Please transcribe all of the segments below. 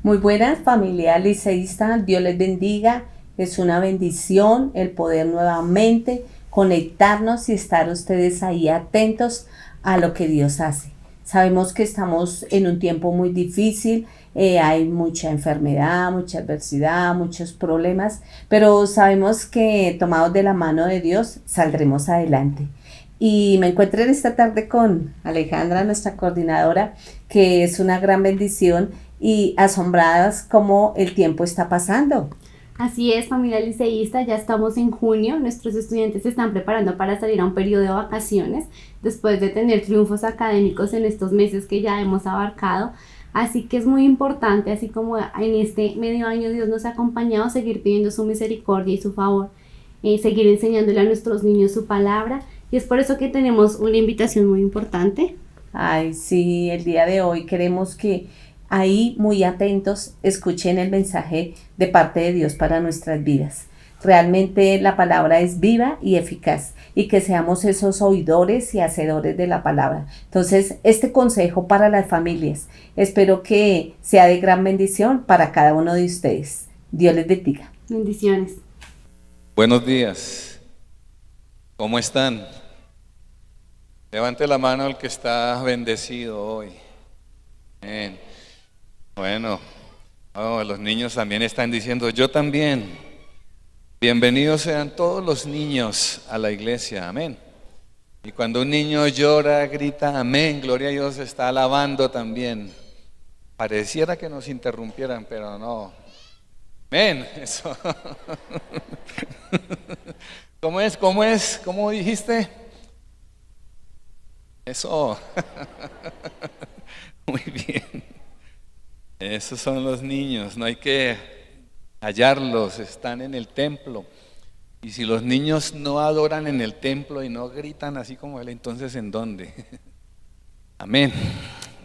Muy buenas, familia liceísta, Dios les bendiga. Es una bendición el poder nuevamente conectarnos y estar ustedes ahí atentos a lo que Dios hace. Sabemos que estamos en un tiempo muy difícil, hay mucha enfermedad, mucha adversidad, muchos problemas, pero sabemos que tomados de la mano de Dios saldremos adelante. Y me encuentro en esta tarde con Alejandra, nuestra coordinadora, que es una gran bendición y asombradas cómo el tiempo está pasando. Así es, familia liceísta, ya estamos en junio, nuestros estudiantes se están preparando para salir a un periodo de vacaciones después de tener triunfos académicos en estos meses que ya hemos abarcado. Así que es muy importante, así como en este medio año Dios nos ha acompañado, seguir pidiendo su misericordia y su favor, seguir enseñándole a nuestros niños su palabra. Y es por eso que tenemos una invitación muy importante. Ay, sí, el día de hoy queremos que ahí muy atentos escuchen el mensaje de parte de Dios para nuestras vidas. Realmente la palabra es viva y eficaz y que seamos esos oidores y hacedores de la palabra. Entonces, este consejo para las familias, espero que sea de gran bendición para cada uno de ustedes. Dios les bendiga. Bendiciones. Buenos días, ¿cómo están? Levante la mano el que está bendecido hoy. Amén. Bueno, los niños también están diciendo, yo también. Bienvenidos sean todos los niños a la iglesia, amén. Y cuando un niño llora, grita, amén, gloria a Dios, está alabando también. Pareciera que nos interrumpieran, pero no. Amén, eso. ¿Cómo es? ¿Cómo es? ¿Cómo dijiste? Eso. Muy bien. Esos son los niños, no hay que hallarlos, están en el templo. Y si los niños no adoran en el templo y no gritan así como él, entonces ¿en dónde? Amén.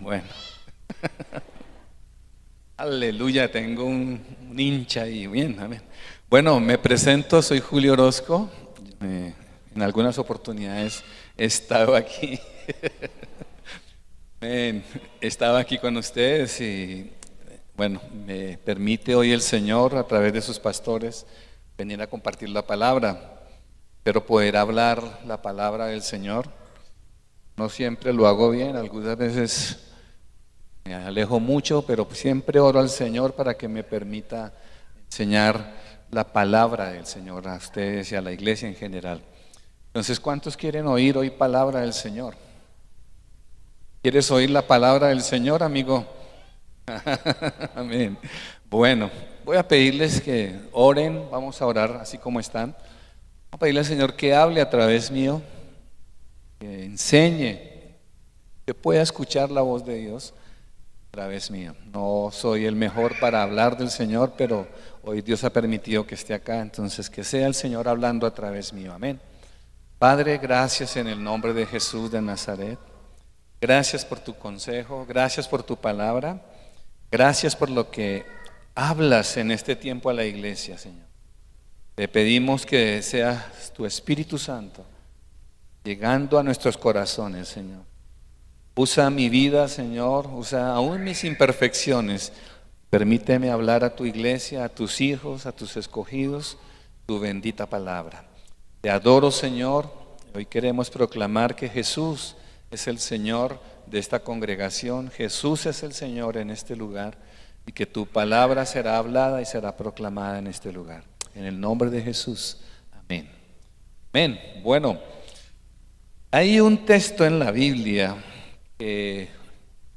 Bueno. Aleluya, tengo un hincha ahí, bien, amén. Bueno, me presento, soy Julio Orozco. En algunas oportunidades he estado aquí. He estado aquí con ustedes y bueno, me permite hoy el Señor a través de sus pastores venir a compartir la palabra, pero poder hablar la palabra del Señor. No siempre lo hago bien, algunas veces me alejo mucho, pero siempre oro al Señor para que me permita enseñar la palabra del Señor a ustedes y a la iglesia en general. Entonces, ¿cuántos quieren oír hoy palabra del Señor? ¿Quieres oír la palabra del Señor, amigo? Amén. Bueno, voy a pedirles que oren, vamos a orar así como están. Voy a pedirle al Señor que hable a través mío, que enseñe, que pueda escuchar la voz de Dios a través mío. No soy el mejor para hablar del Señor, pero hoy Dios ha permitido que esté acá, entonces que sea el Señor hablando a través mío. Amén. Padre, gracias en el nombre de Jesús de Nazaret. Gracias por tu consejo, gracias por tu palabra, gracias por lo que hablas en este tiempo a la iglesia, Señor. Te pedimos que seas tu Espíritu Santo llegando a nuestros corazones, Señor. Usa mi vida, Señor, usa aún mis imperfecciones. Permíteme hablar a tu iglesia, a tus hijos, a tus escogidos, tu bendita palabra. Te adoro, Señor. Hoy queremos proclamar que Jesús es el Señor de esta congregación. Jesús es el Señor en este lugar y que tu palabra será hablada y será proclamada en este lugar. En el nombre de Jesús. Amén. Amén. Bueno, hay un texto en la Biblia que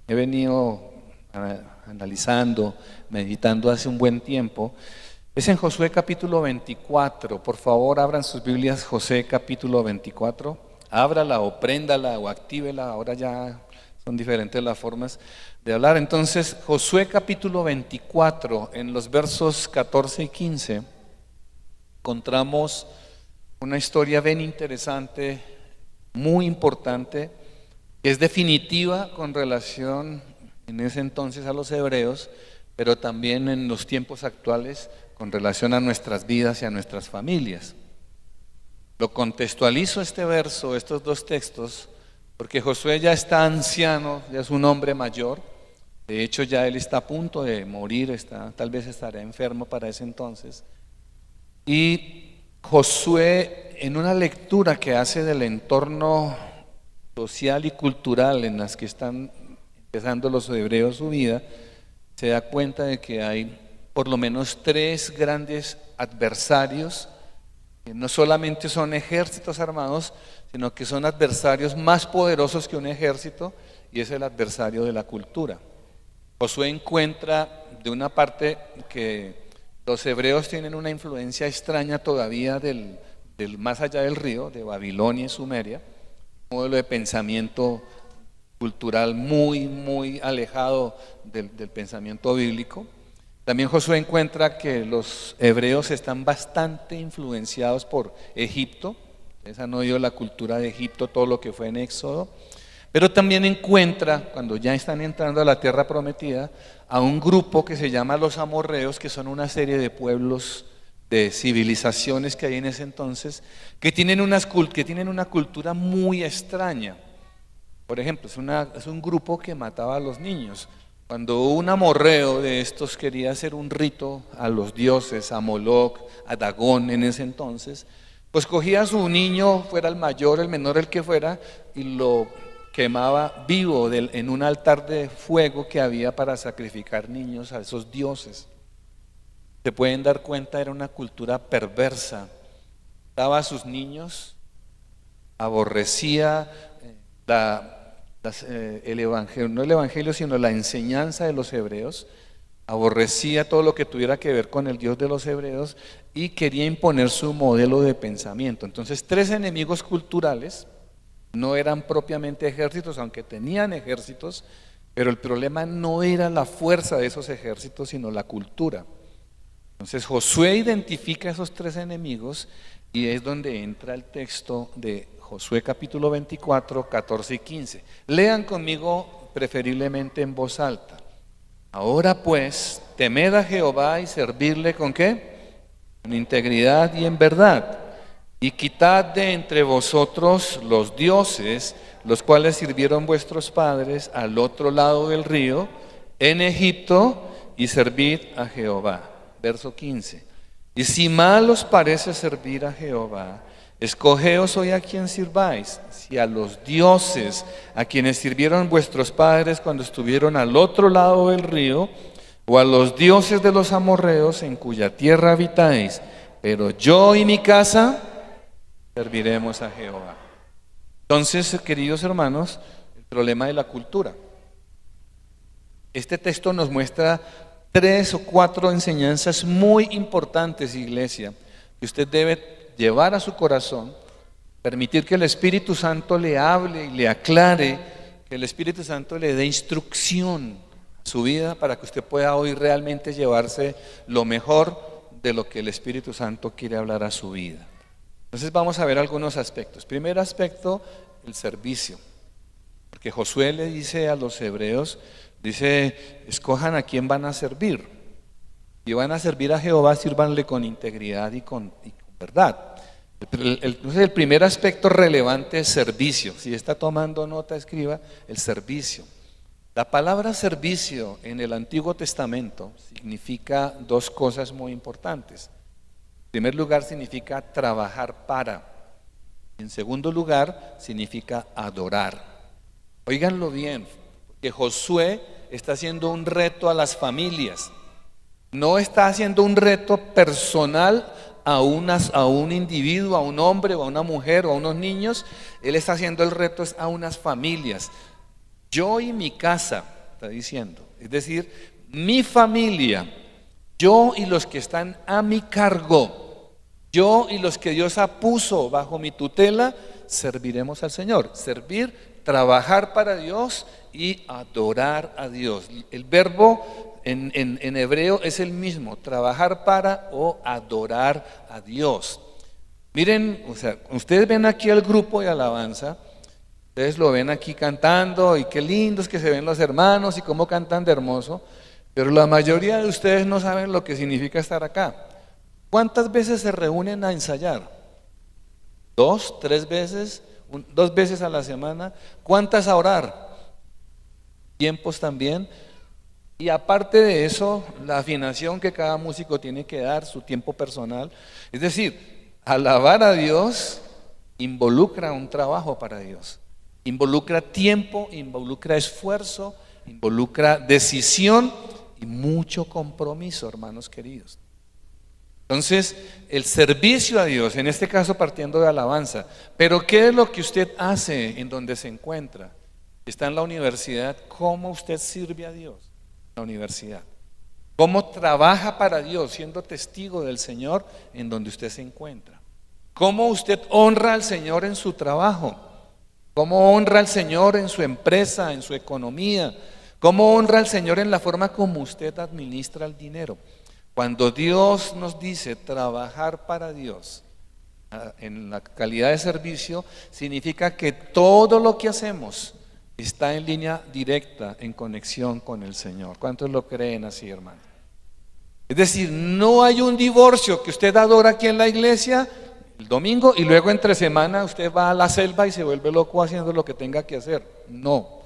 he venido analizando, meditando hace un buen tiempo. Es en Josué capítulo 24. Por favor, abran sus Biblias, Josué capítulo 24. Ábrala o préndala o actívela, ahora ya son diferentes las formas de hablar. Entonces, Josué capítulo 24, en los versos 14 y 15, encontramos una historia bien interesante, muy importante, que es definitiva con relación en ese entonces a los hebreos, pero también en los tiempos actuales con relación a nuestras vidas y a nuestras familias. Lo contextualizo este verso, estos dos textos, porque Josué ya está anciano, ya es un hombre mayor, De hecho, ya él está a punto de morir, tal vez estará enfermo para ese entonces. Y Josué, en una lectura que hace del entorno social y cultural en las que están empezando los hebreos su vida, se da cuenta de que hay por lo menos 3 grandes adversarios, que no solamente son ejércitos armados, sino que son adversarios más poderosos que un ejército, y es el adversario de la cultura. Josué encuentra de una parte que los hebreos tienen una influencia extraña todavía del más allá del río, de Babilonia y Sumeria, un modelo de pensamiento cultural muy alejado del pensamiento bíblico. También Josué encuentra que los hebreos están bastante influenciados por Egipto. Ustedes han oído la cultura de Egipto, todo lo que fue en Éxodo. Pero también encuentra, cuando ya están entrando a la tierra prometida, a un grupo que se llama los amorreos, que son una serie de pueblos, de civilizaciones que hay en ese entonces, que tienen una cultura muy extraña. Por ejemplo, es un grupo que mataba a los niños. Cuando un amorreo de estos quería hacer un rito a los dioses, a Moloch, a Dagón en ese entonces, pues cogía a su niño, fuera el mayor, el menor, el que fuera, y lo quemaba vivo en un altar de fuego que había para sacrificar niños a esos dioses. Se pueden dar cuenta, era una cultura perversa. Daba a sus niños, aborrecía el evangelio, no el evangelio, sino la enseñanza de los hebreos, aborrecía todo lo que tuviera que ver con el Dios de los hebreos y quería imponer su modelo de pensamiento. Entonces, 3 enemigos culturales, no eran propiamente ejércitos, aunque tenían ejércitos, pero el problema no era la fuerza de esos ejércitos, sino la cultura. Entonces Josué identifica esos 3 enemigos y es donde entra el texto de Josué capítulo 24, 14 y 15. Lean conmigo preferiblemente en voz alta. Ahora pues, temed a Jehová y servirle ¿con qué? Con integridad y en verdad. Y quitad de entre vosotros los dioses, los cuales sirvieron vuestros padres al otro lado del río, en Egipto, y servid a Jehová. Verso 15. Y si mal os parece servir a Jehová, escogeos hoy a quien sirváis, si a los dioses a quienes sirvieron vuestros padres cuando estuvieron al otro lado del río, o a los dioses de los amorreos en cuya tierra habitáis, pero yo y mi casa serviremos a Jehová. Entonces, queridos hermanos, el problema de la cultura. Este texto nos muestra 3 o 4 enseñanzas muy importantes, iglesia, que usted debe llevar a su corazón, permitir que el Espíritu Santo le hable y le aclare, que el Espíritu Santo le dé instrucción a su vida para que usted pueda hoy realmente llevarse lo mejor de lo que el Espíritu Santo quiere hablar a su vida. Entonces vamos a ver algunos aspectos. Primer aspecto, el servicio. Porque Josué le dice a los hebreos, dice, escojan a quién van a servir. Y van a servir a Jehová, sírvanle con integridad y con verdad. Entonces el primer aspecto relevante es servicio. Si está tomando nota, escriba el servicio. La palabra servicio en el Antiguo Testamento significa 2 cosas muy importantes. En primer lugar, significa trabajar para. En segundo lugar, significa adorar. Óiganlo bien, que Josué está haciendo un reto a las familias. No está haciendo un reto personal a un individuo, a un hombre o a una mujer o a unos niños. Él está haciendo el reto a unas familias. Yo y mi casa, está diciendo. Es decir, mi familia, yo y los que están a mi cargo, yo y los que Dios puso bajo mi tutela, serviremos al Señor. Servir, trabajar para Dios y adorar a Dios. El verbo en hebreo es el mismo, trabajar para o adorar a Dios. Miren, ustedes ven aquí al grupo de alabanza, ustedes lo ven aquí cantando y qué lindos que se ven los hermanos y cómo cantan de hermoso, pero la mayoría de ustedes no saben lo que significa estar acá. ¿Cuántas veces se reúnen a ensayar? 2, 3 veces, 2 veces a la semana. ¿Cuántas a orar? Tiempos también. Y aparte de eso, la afinación que cada músico tiene que dar, su tiempo personal. Es decir, alabar a Dios involucra un trabajo para Dios. Involucra tiempo, involucra esfuerzo, involucra decisión y mucho compromiso, hermanos queridos. Entonces, el servicio a Dios, en este caso partiendo de alabanza, pero ¿qué es lo que usted hace en donde se encuentra? Está en la universidad, ¿cómo usted sirve a Dios en la universidad? ¿Cómo trabaja para Dios siendo testigo del Señor en donde usted se encuentra? ¿Cómo usted honra al Señor en su trabajo? ¿Cómo honra al Señor en su empresa, en su economía? ¿Cómo honra al Señor en la forma como usted administra el dinero? Cuando Dios nos dice trabajar para Dios en la calidad de servicio, significa que todo lo que hacemos está en línea directa, en conexión con el Señor. ¿Cuántos lo creen así, hermano? Es decir, no hay un divorcio que usted adora aquí en la iglesia el domingo y luego entre semana usted va a la selva y se vuelve loco haciendo lo que tenga que hacer. No.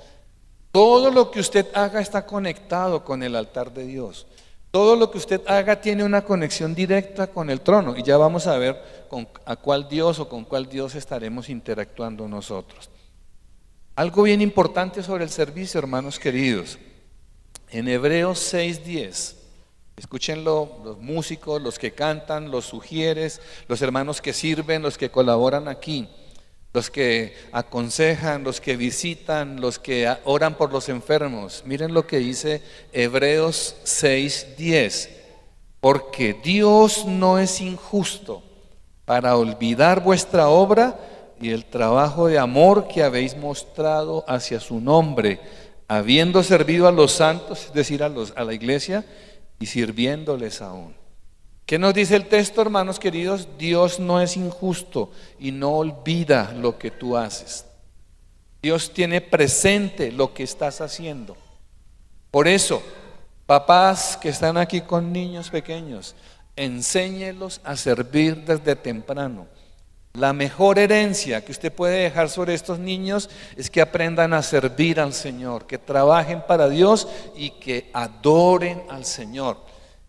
Todo lo que usted haga está conectado con el altar de Dios. Todo lo que usted haga tiene una conexión directa con el trono y ya vamos a ver a cuál Dios o con cuál Dios estaremos interactuando nosotros. Algo bien importante sobre el servicio, hermanos queridos. En Hebreos 6:10, escúchenlo los músicos, los que cantan, los sugieres, los hermanos que sirven, los que colaboran aquí, los que aconsejan, los que visitan, los que oran por los enfermos. Miren lo que dice Hebreos 6:10. Porque Dios no es injusto para olvidar vuestra obra y el trabajo de amor que habéis mostrado hacia su nombre, habiendo servido a los santos, es decir, a la iglesia, y sirviéndoles aún. ¿Qué nos dice el texto, hermanos queridos? Dios no es injusto y no olvida lo que tú haces. Dios tiene presente lo que estás haciendo. Por eso, papás que están aquí con niños pequeños, enséñelos a servir desde temprano. La mejor herencia que usted puede dejar sobre estos niños es que aprendan a servir al Señor, que trabajen para Dios y que adoren al Señor.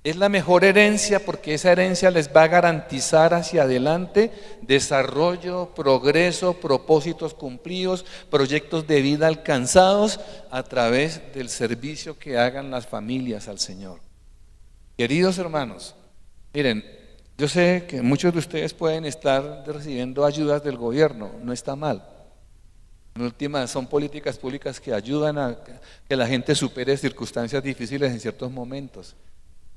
Es la mejor herencia porque esa herencia les va a garantizar hacia adelante desarrollo, progreso, propósitos cumplidos, proyectos de vida alcanzados a través del servicio que hagan las familias al Señor. Queridos hermanos, miren, yo sé que muchos de ustedes pueden estar recibiendo ayudas del gobierno, no está mal. En última, son políticas públicas que ayudan a que la gente supere circunstancias difíciles en ciertos momentos.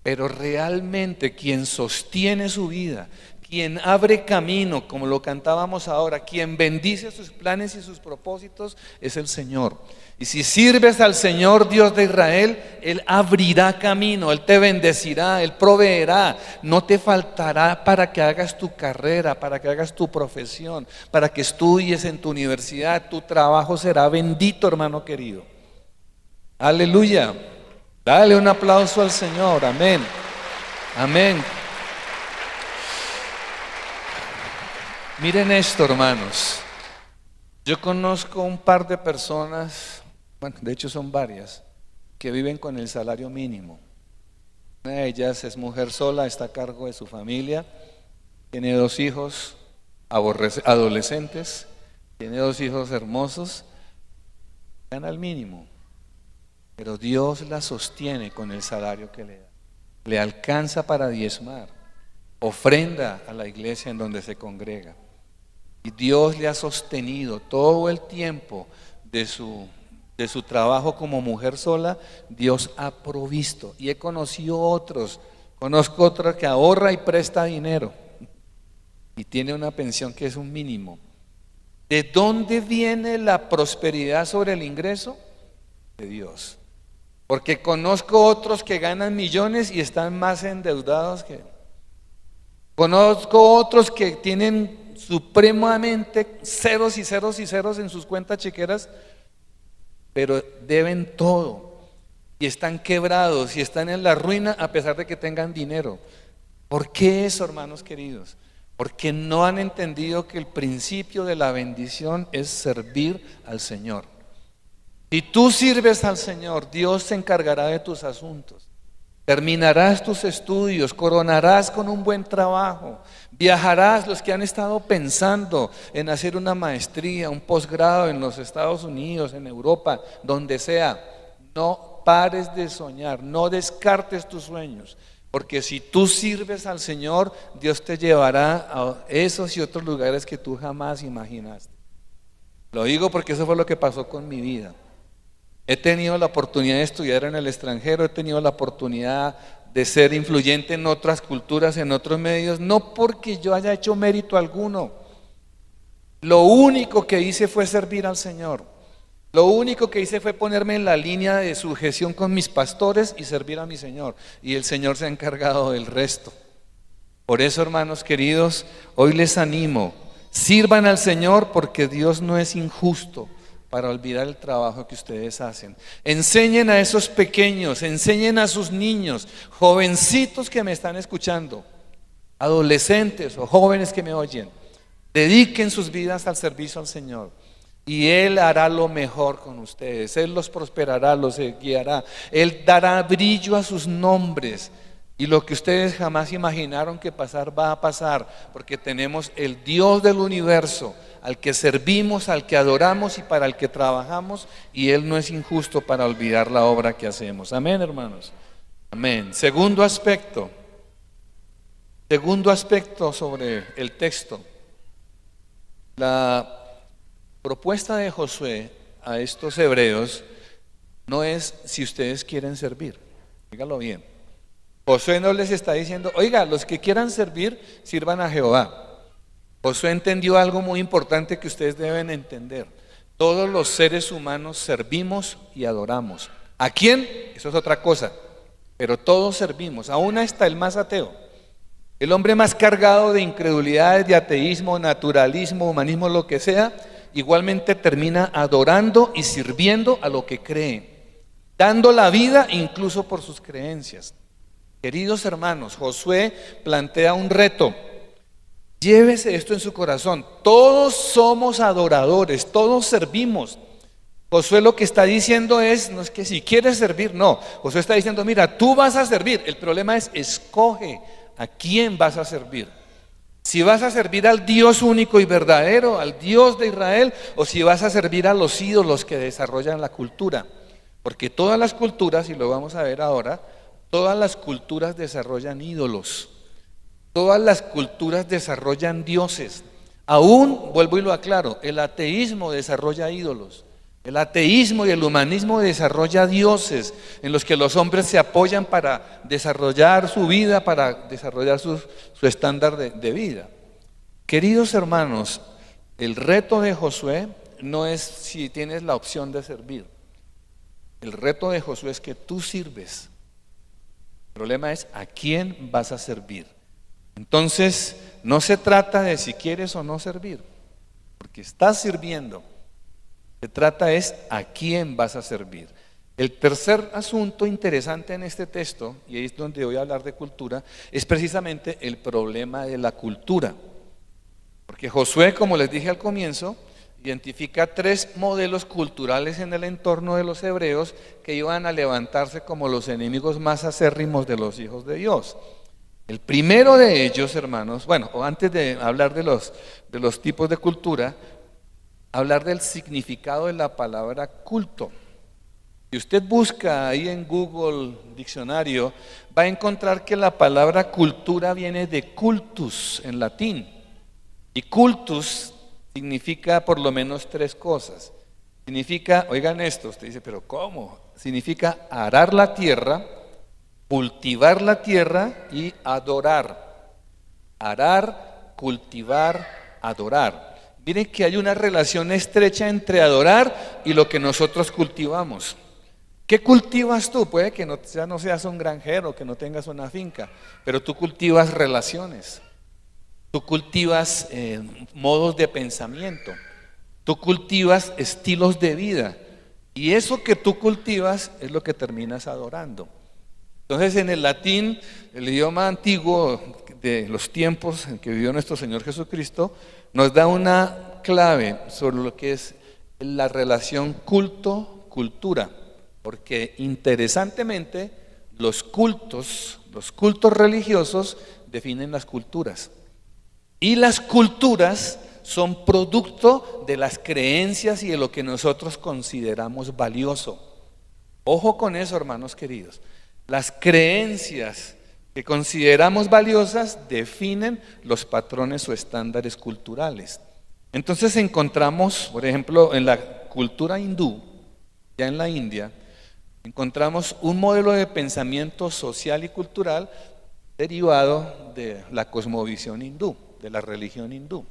Pero realmente quien sostiene su vida, quien abre camino, como lo cantábamos ahora, quien bendice sus planes y sus propósitos, es el Señor. Y si sirves al Señor Dios de Israel, Él abrirá camino, Él te bendecirá, Él proveerá, no te faltará para que hagas tu carrera, para que hagas tu profesión, para que estudies en tu universidad, tu trabajo será bendito, hermano querido. Aleluya. Dale un aplauso al Señor, amén, amén. Miren esto, hermanos, yo conozco un par de personas, bueno, de hecho son varias, que viven con el salario mínimo. Una de ellas es mujer sola, está a cargo de su familia, tiene 2 hijos adolescentes, tiene 2 hijos hermosos, gana el mínimo. Pero Dios la sostiene con el salario que le da. Le alcanza para diezmar, ofrenda a la iglesia en donde se congrega. Y Dios le ha sostenido todo el tiempo de su trabajo como mujer sola. Dios ha provisto. Y he conocido conozco otro que ahorra y presta dinero. Y tiene una pensión que es un mínimo. ¿De dónde viene la prosperidad sobre el ingreso? De Dios. Porque conozco otros que ganan millones y están más endeudados que... Conozco otros que tienen supremamente ceros y ceros y ceros en sus cuentas chequeras, pero deben todo y están quebrados y están en la ruina a pesar de que tengan dinero. ¿Por qué eso, hermanos queridos? Porque no han entendido que el principio de la bendición es servir al Señor. Si tú sirves al Señor, Dios se encargará de tus asuntos. Terminarás tus estudios, coronarás con un buen trabajo, viajarás. Los que han estado pensando en hacer una maestría, un posgrado en los Estados Unidos, en Europa, donde sea, no pares de soñar, no descartes tus sueños, porque si tú sirves al Señor, Dios te llevará a esos y otros lugares que tú jamás imaginaste. Lo digo porque eso fue lo que pasó con mi vida. He tenido la oportunidad de estudiar en el extranjero, he tenido la oportunidad de ser influyente en otras culturas, en otros medios, no porque yo haya hecho mérito alguno. Lo único que hice fue servir al Señor. Lo único que hice fue ponerme en la línea de sujeción con mis pastores y servir a mi Señor. Y el Señor se ha encargado del resto. Por eso, hermanos queridos, hoy les animo, sirvan al Señor porque Dios no es injusto para olvidar el trabajo que ustedes hacen. Enseñen a esos pequeños, enseñen a sus niños, jovencitos que me están escuchando, adolescentes o jóvenes que me oyen, dediquen sus vidas al servicio al Señor y Él hará lo mejor con ustedes. Él los prosperará, los guiará, Él dará brillo a sus nombres. Y lo que ustedes jamás imaginaron que pasar va a pasar, porque tenemos el Dios del universo, al que servimos, al que adoramos y para el que trabajamos, y Él no es injusto para olvidar la obra que hacemos. Amén, hermanos. Amén. Segundo aspecto sobre el texto. La propuesta de Josué a estos hebreos no es si ustedes quieren servir. Dígalo bien. Josué no les está diciendo, oiga, los que quieran servir, sirvan a Jehová. Josué entendió algo muy importante que ustedes deben entender. Todos los seres humanos servimos y adoramos. ¿A quién? Eso es otra cosa. Pero todos servimos, aún hasta el más ateo. El hombre más cargado de incredulidades, de ateísmo, naturalismo, humanismo, lo que sea, igualmente termina adorando y sirviendo a lo que cree, dando la vida incluso por sus creencias. Queridos hermanos, Josué plantea un reto. Llévese esto en su corazón. Todos somos adoradores, todos servimos. Josué lo que está diciendo no es que si quieres servir, no. Josué está diciendo, mira, tú vas a servir. El problema es, escoge a quién vas a servir. Si vas a servir al Dios único y verdadero, al Dios de Israel, o si vas a servir a los ídolos que desarrollan la cultura. Porque todas las culturas, y lo vamos a ver ahora, todas las culturas desarrollan ídolos, todas las culturas desarrollan dioses. Aún, vuelvo y lo aclaro, el ateísmo desarrolla ídolos. El ateísmo y el humanismo desarrolla dioses en los que los hombres se apoyan para desarrollar su vida, para desarrollar su estándar de vida. Queridos hermanos, el reto de Josué no es si tienes la opción de servir. El reto de Josué es que tú sirves. El problema es a quién vas a servir. Entonces, no se trata de si quieres o no servir, porque estás sirviendo. Se trata es a quién vas a servir. El tercer asunto interesante en este texto, y ahí es donde voy a hablar de cultura, es precisamente el problema de la cultura. Porque Josué, como les dije al comienzo, identifica 3 modelos culturales en el entorno de los hebreos que iban a levantarse como los enemigos más acérrimos de los hijos de Dios. El primero de ellos, hermanos, o antes de hablar de los tipos de cultura, hablar del significado de la palabra culto. Si usted busca ahí en Google Diccionario, va a encontrar que la palabra cultura viene de cultus en latín. Y cultus significa por lo menos 3 cosas. Significa, oigan esto, usted dice, pero ¿cómo? Significa arar la tierra, cultivar la tierra y adorar. Arar, cultivar, adorar. Miren que hay una relación estrecha entre adorar y lo que nosotros cultivamos. ¿Qué cultivas tú? Puede que ya no seas un granjero, que no tengas una finca, pero tú cultivas relaciones. Tú cultivas modos de pensamiento, tú cultivas estilos de vida y eso que tú cultivas es lo que terminas adorando. Entonces en el latín, el idioma antiguo de los tiempos en que vivió nuestro Señor Jesucristo, nos da una clave sobre lo que es la relación culto, cultura, porque interesantemente los cultos religiosos definen las culturas. Y las culturas son producto de las creencias y de lo que nosotros consideramos valioso. Ojo con eso, hermanos queridos. Las creencias que consideramos valiosas definen los patrones o estándares culturales. Entonces encontramos, por ejemplo, en la cultura hindú, ya en la India, encontramos un modelo de pensamiento social y cultural derivado de la cosmovisión hindú, de la religión hindú.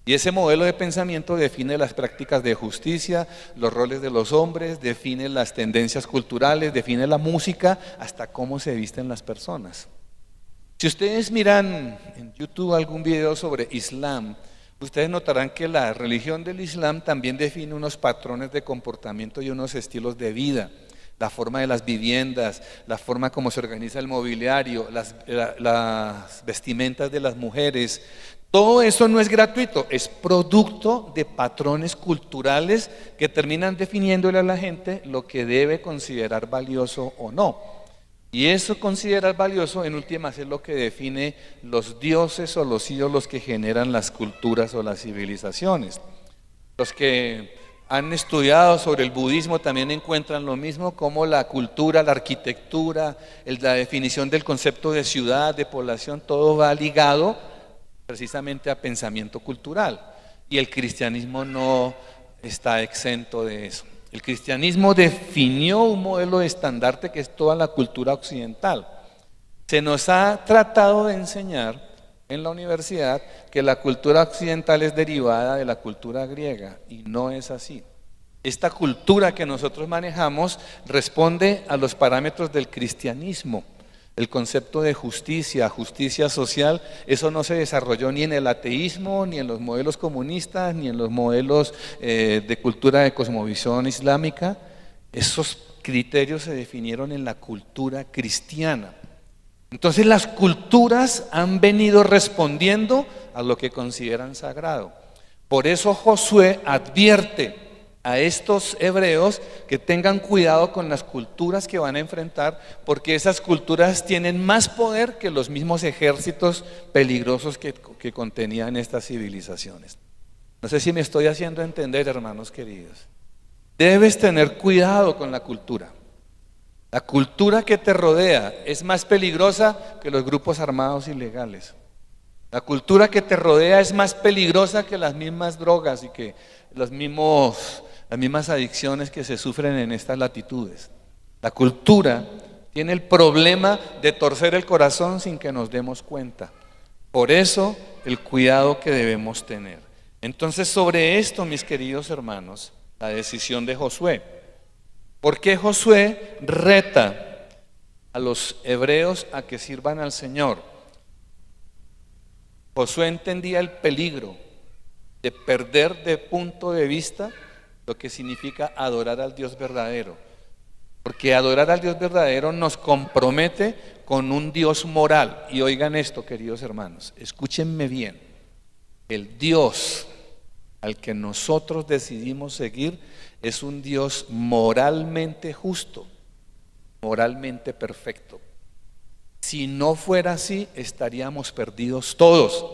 Y ese modelo de pensamiento define las prácticas de justicia, los roles de los hombres, define las tendencias culturales, define la música, hasta cómo se visten las personas. Si ustedes miran en YouTube algún video sobre Islam, ustedes notarán que la religión del Islam también define unos patrones de comportamiento y unos estilos de vida. La forma de las viviendas, la forma como se organiza el mobiliario, las vestimentas de las mujeres. Todo eso no es gratuito, es producto de patrones culturales que terminan definiéndole a la gente lo que debe considerar valioso o no. Y eso considerar valioso en últimas es lo que define los dioses o los ídolos que generan las culturas o las civilizaciones. Los que han estudiado sobre el budismo también encuentran lo mismo, como la cultura, la arquitectura, la definición del concepto de ciudad, de población, todo va ligado precisamente a pensamiento cultural. Y el cristianismo no está exento de eso. El cristianismo definió un modelo de estandarte que es toda la cultura occidental. Se nos ha tratado de enseñar en la universidad que la cultura occidental es derivada de la cultura griega, y no es así. Esta cultura que nosotros manejamos responde a los parámetros del cristianismo. El concepto de justicia, justicia social, eso no se desarrolló ni en el ateísmo, ni en los modelos comunistas, ni en los modelos de cultura de cosmovisión islámica. Esos criterios se definieron en la cultura cristiana. Entonces las culturas han venido respondiendo a lo que consideran sagrado. Por eso Josué advierte a estos hebreos que tengan cuidado con las culturas que van a enfrentar, porque esas culturas tienen más poder que los mismos ejércitos peligrosos que contenían estas civilizaciones. No sé si me estoy haciendo entender, hermanos queridos. Debes tener cuidado con la cultura. La cultura que te rodea es más peligrosa que los grupos armados ilegales. La cultura que te rodea es más peligrosa que las mismas drogas y que las mismas adicciones que se sufren en estas latitudes. La cultura tiene el problema de torcer el corazón sin que nos demos cuenta. Por eso, el cuidado que debemos tener. Entonces, sobre esto, mis queridos hermanos, la decisión de Josué. ¿Por qué Josué reta a los hebreos a que sirvan al Señor? Josué entendía el peligro de perder de punto de vista lo que significa adorar al Dios verdadero, porque adorar al Dios verdadero nos compromete con un Dios moral. Y oigan esto, queridos hermanos, escúchenme bien, el Dios al que nosotros decidimos seguir es un Dios moralmente justo, moralmente perfecto. Si no fuera así, estaríamos perdidos todos.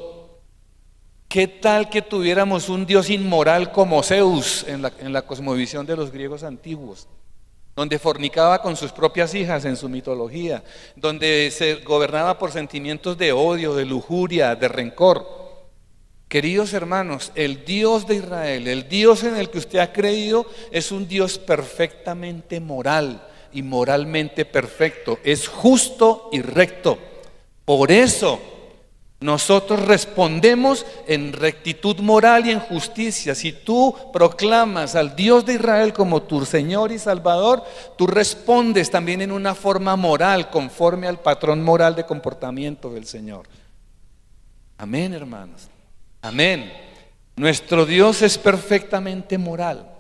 ¿Qué tal que tuviéramos un Dios inmoral como Zeus en la cosmovisión de los griegos antiguos, donde fornicaba con sus propias hijas en su mitología, donde se gobernaba por sentimientos de odio, de lujuria, de rencor? Queridos hermanos, el Dios de Israel, el Dios en el que usted ha creído, es un Dios perfectamente moral y moralmente perfecto, es justo y recto. Por eso nosotros respondemos en rectitud moral y en justicia. Si tú proclamas al Dios de Israel como tu Señor y Salvador, tú respondes también en una forma moral, conforme al patrón moral de comportamiento del Señor. Amén, hermanos. Amén. Nuestro Dios es perfectamente moral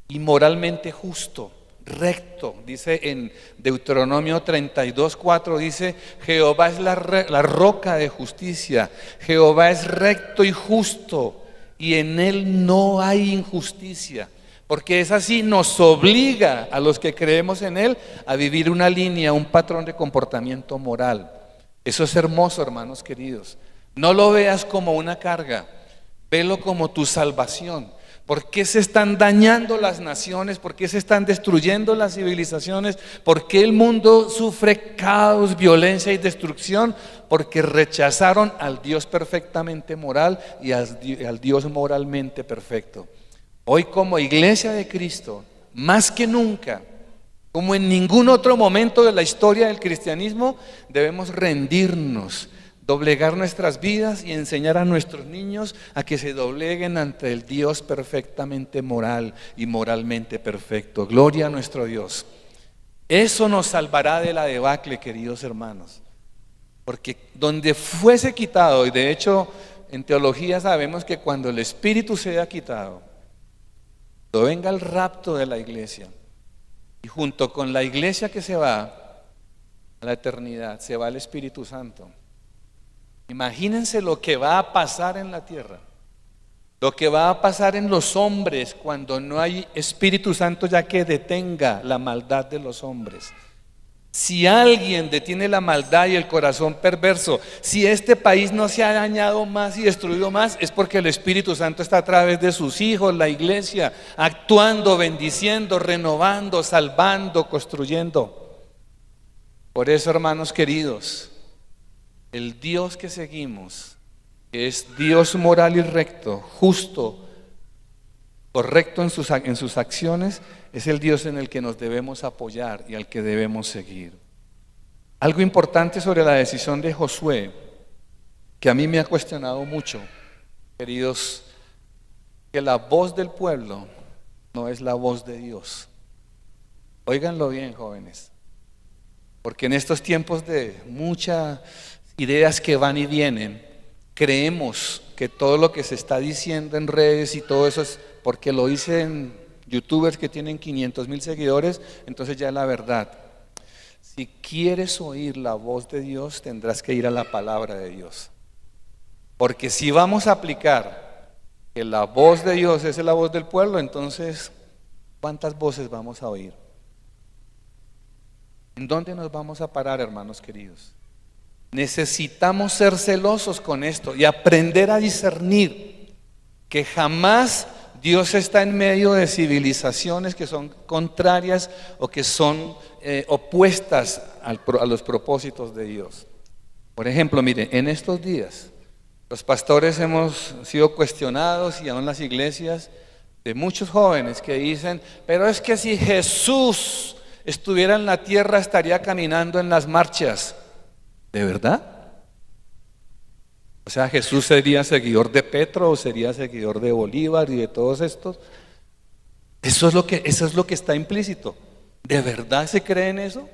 y moralmente justo, recto. Dice en Deuteronomio 32:4, dice: Jehová es la roca de justicia, Jehová es recto y justo, y en él no hay injusticia. porque es así, nos obliga a los que creemos en Él a vivir una línea, un patrón de comportamiento moral. Eso es hermoso, hermanos queridos. No lo veas como una carga, velo como tu salvación. ¿Por qué se están dañando las naciones? ¿Por qué se están destruyendo las civilizaciones? ¿Por qué el mundo sufre caos, violencia y destrucción? Porque rechazaron al Dios perfectamente moral y al Dios moralmente perfecto. Hoy, como iglesia de Cristo, más que nunca, como en ningún otro momento de la historia del cristianismo, debemos rendirnos, doblegar nuestras vidas y enseñar a nuestros niños a que se dobleguen ante el Dios perfectamente moral y moralmente perfecto. Gloria a nuestro Dios. Eso nos salvará de la debacle, queridos hermanos. Porque donde fuese quitado, y de hecho en teología sabemos que cuando el Espíritu sea quitado, cuando venga el rapto de la iglesia, y junto con la iglesia que se va a la eternidad, se va el Espíritu Santo. Imagínense lo que va a pasar en la tierra, lo que va a pasar en los hombres cuando no hay Espíritu Santo ya que detenga la maldad de los hombres. Si alguien detiene la maldad y el corazón perverso, si este país no se ha dañado más y destruido más, es porque el Espíritu Santo está a través de sus hijos, la iglesia, actuando, bendiciendo, renovando, salvando, construyendo. Por eso, hermanos queridos, el Dios que seguimos, que es Dios moral y recto, justo, correcto en sus acciones, es el Dios en el que nos debemos apoyar y al que debemos seguir. Algo importante sobre la decisión de Josué, que a mí me ha cuestionado mucho, queridos, que la voz del pueblo no es la voz de Dios. Óiganlo bien, jóvenes, porque en estos tiempos de muchas ideas que van y vienen, creemos que todo lo que se está diciendo en redes y todo eso es porque lo dicen youtubers que tienen 500,000 seguidores, entonces ya es la verdad. Si quieres oír la voz de Dios, tendrás que ir a la palabra de Dios. Porque si vamos a aplicar que la voz de Dios es la voz del pueblo, entonces, ¿cuántas voces vamos a oír? ¿En dónde nos vamos a parar, hermanos queridos? Necesitamos ser celosos con esto y aprender a discernir que jamás Dios está en medio de civilizaciones que son contrarias o que son opuestas a los propósitos de Dios. Por ejemplo, mire, en estos días los pastores hemos sido cuestionados y aún las iglesias de muchos jóvenes que dicen, pero es que si Jesús estuviera en la tierra estaría caminando en las marchas. ¿De verdad? O sea, Jesús sería seguidor de Petro o sería seguidor de Bolívar y de todos estos. Eso es lo que está implícito. ¿De verdad se cree en eso?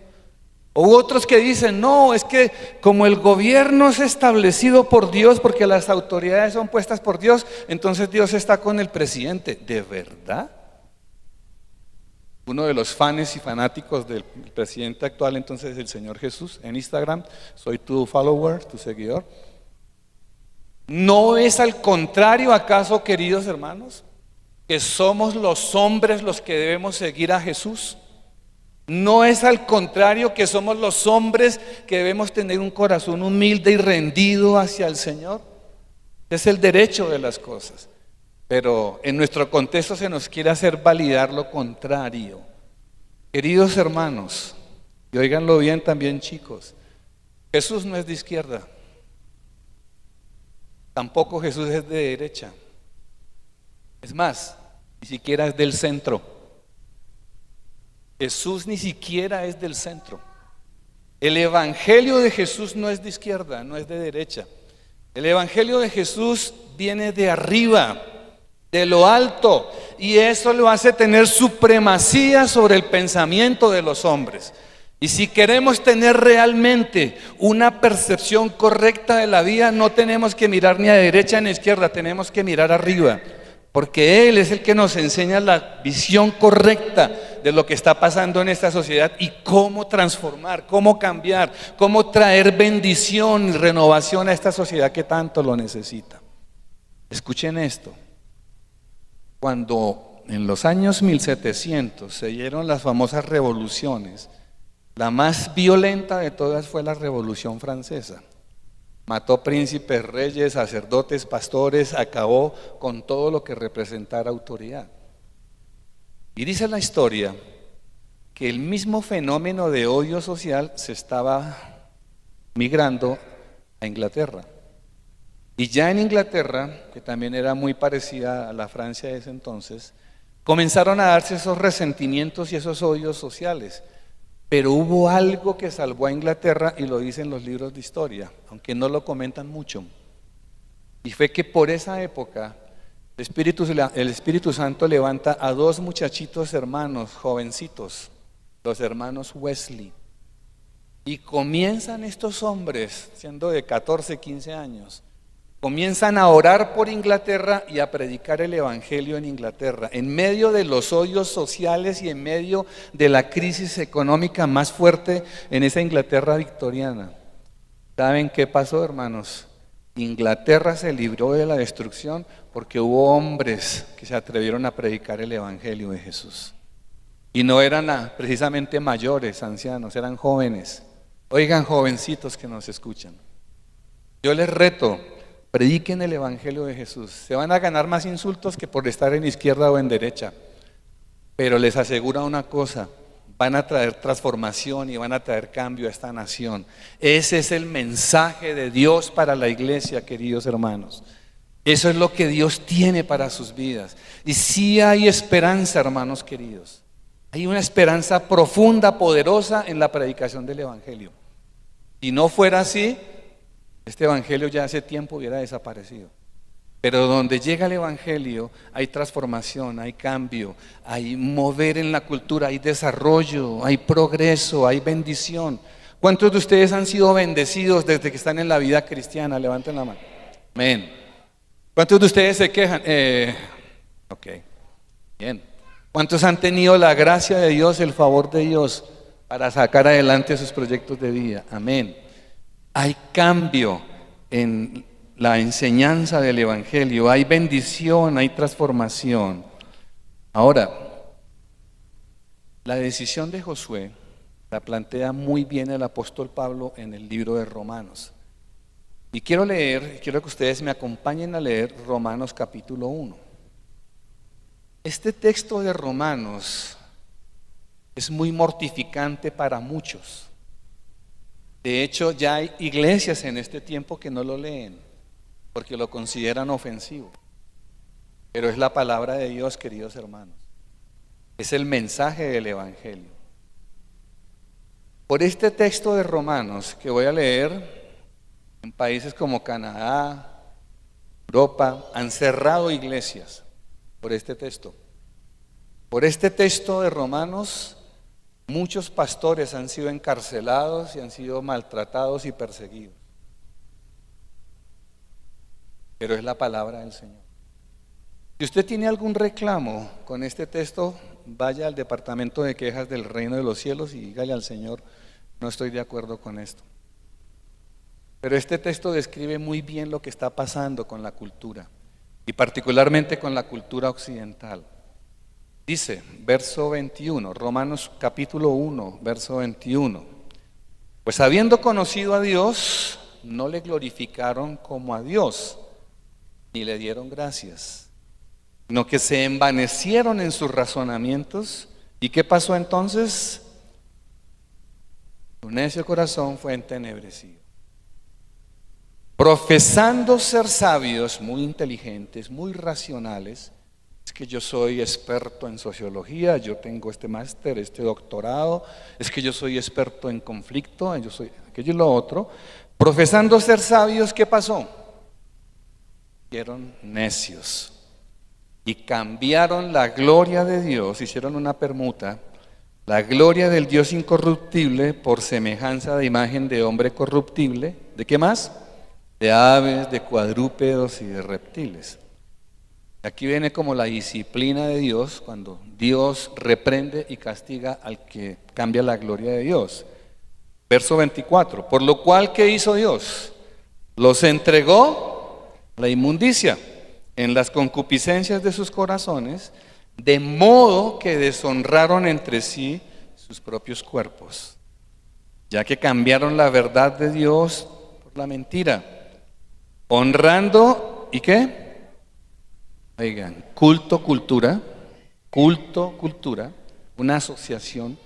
O otros que dicen, no, es que como el gobierno es establecido por Dios, porque las autoridades son puestas por Dios, entonces Dios está con el presidente. ¿De verdad? Uno de los fans y fanáticos del presidente actual, entonces, es el Señor Jesús. En Instagram, soy tu follower, tu seguidor. ¿No es al contrario, acaso, queridos hermanos, que somos los hombres los que debemos seguir a Jesús? ¿No es al contrario que somos los hombres que debemos tener un corazón humilde y rendido hacia el Señor? Es el derecho de las cosas. Pero en nuestro contexto se nos quiere hacer validar lo contrario. Queridos hermanos, y óiganlo bien también, chicos, Jesús no es de izquierda, tampoco Jesús es de derecha. Es más, ni siquiera es del centro. Jesús ni siquiera es del centro. El evangelio de Jesús no es de izquierda, no es de derecha. El evangelio de Jesús viene de arriba, de lo alto, y eso lo hace tener supremacía sobre el pensamiento de los hombres. Y si queremos tener realmente una percepción correcta de la vida, no tenemos que mirar ni a derecha ni a izquierda, tenemos que mirar arriba, porque Él es el que nos enseña la visión correcta de lo que está pasando en esta sociedad y cómo transformar, cómo cambiar, cómo traer bendición y renovación a esta sociedad que tanto lo necesita. Escuchen esto. Cuando en los años 1700 se dieron las famosas revoluciones, la más violenta de todas fue la Revolución Francesa. Mató príncipes, reyes, sacerdotes, pastores, acabó con todo lo que representara autoridad. Y dice la historia que el mismo fenómeno de odio social se estaba migrando a Inglaterra. Y ya en Inglaterra, que también era muy parecida a la Francia de ese entonces, comenzaron a darse esos resentimientos y esos odios sociales. Pero hubo algo que salvó a Inglaterra y lo dicen los libros de historia, aunque no lo comentan mucho. Y fue que por esa época el Espíritu Santo levanta a dos muchachitos hermanos, jovencitos, los hermanos Wesley. Y comienzan estos hombres, siendo de 14, 15 años, comienzan a orar por Inglaterra y a predicar el Evangelio en Inglaterra, en medio de los odios sociales y en medio de la crisis económica más fuerte en esa Inglaterra victoriana. ¿Saben qué pasó, hermanos? Inglaterra se libró de la destrucción porque hubo hombres que se atrevieron a predicar el Evangelio de Jesús. Y no eran precisamente mayores, ancianos, eran jóvenes. Oigan, jovencitos que nos escuchan, yo les reto, prediquen el Evangelio de Jesús. Se van a ganar más insultos que por estar en izquierda o en derecha. Pero les aseguro una cosa, van a traer transformación y van a traer cambio a esta nación. Ese es el mensaje de Dios para la iglesia, queridos hermanos. Eso es lo que Dios tiene para sus vidas. Y sí hay esperanza, hermanos queridos. Hay una esperanza profunda, poderosa en la predicación del Evangelio. Si no fuera así, este Evangelio ya hace tiempo hubiera desaparecido. Pero donde llega el Evangelio hay transformación, hay cambio, hay mover en la cultura, hay desarrollo, hay progreso, hay bendición. ¿Cuántos de ustedes han sido bendecidos desde que están en la vida cristiana? Levanten la mano. Amén. ¿Cuántos de ustedes se quejan? Ok, bien. ¿Cuántos han tenido la gracia de Dios, el favor de Dios para sacar adelante sus proyectos de vida? Amén. Hay cambio en la enseñanza del Evangelio, hay bendición, hay transformación. Ahora, la decisión de Josué la plantea muy bien el apóstol Pablo en el libro de Romanos. Y quiero que ustedes me acompañen a leer Romanos capítulo 1. Este texto de Romanos es muy mortificante para muchos. De hecho, ya hay iglesias en este tiempo que no lo leen porque lo consideran ofensivo. Pero es la palabra de Dios, queridos hermanos. Es el mensaje del Evangelio. Por este texto de Romanos que voy a leer, en países como Canadá, Europa, han cerrado iglesias por este texto. Por este texto de Romanos, muchos pastores han sido encarcelados y han sido maltratados y perseguidos. Pero es la palabra del Señor. Si usted tiene algún reclamo con este texto, vaya al departamento de quejas del reino de los cielos y dígale al Señor, no estoy de acuerdo con esto. Pero este texto describe muy bien lo que está pasando con la cultura y particularmente con la cultura occidental. Dice, verso 21, Romanos capítulo 1, verso 21. Pues habiendo conocido a Dios, no le glorificaron como a Dios, ni le dieron gracias, sino que se envanecieron en sus razonamientos. ¿Y qué pasó entonces? Su necio corazón fue entenebrecido. Profesando ser sabios, muy inteligentes, muy racionales, es que yo soy experto en sociología, yo tengo este máster, este doctorado, es que yo soy experto en conflicto, yo soy aquello y lo otro. Profesando ser sabios, ¿qué pasó? Fueron necios y cambiaron la gloria de Dios, hicieron una permuta, la gloria del Dios incorruptible por semejanza de imagen de hombre corruptible. ¿De qué más? De aves, de cuadrúpedos y de reptiles. Aquí viene como la disciplina de Dios cuando Dios reprende y castiga al que cambia la gloria de Dios. Verso 24, por lo cual, ¿qué hizo Dios? Los entregó la inmundicia en las concupiscencias de sus corazones de modo que deshonraron entre sí sus propios cuerpos, ya que cambiaron la verdad de Dios por la mentira, honrando, ¿y qué? Oigan, culto, cultura, una asociación,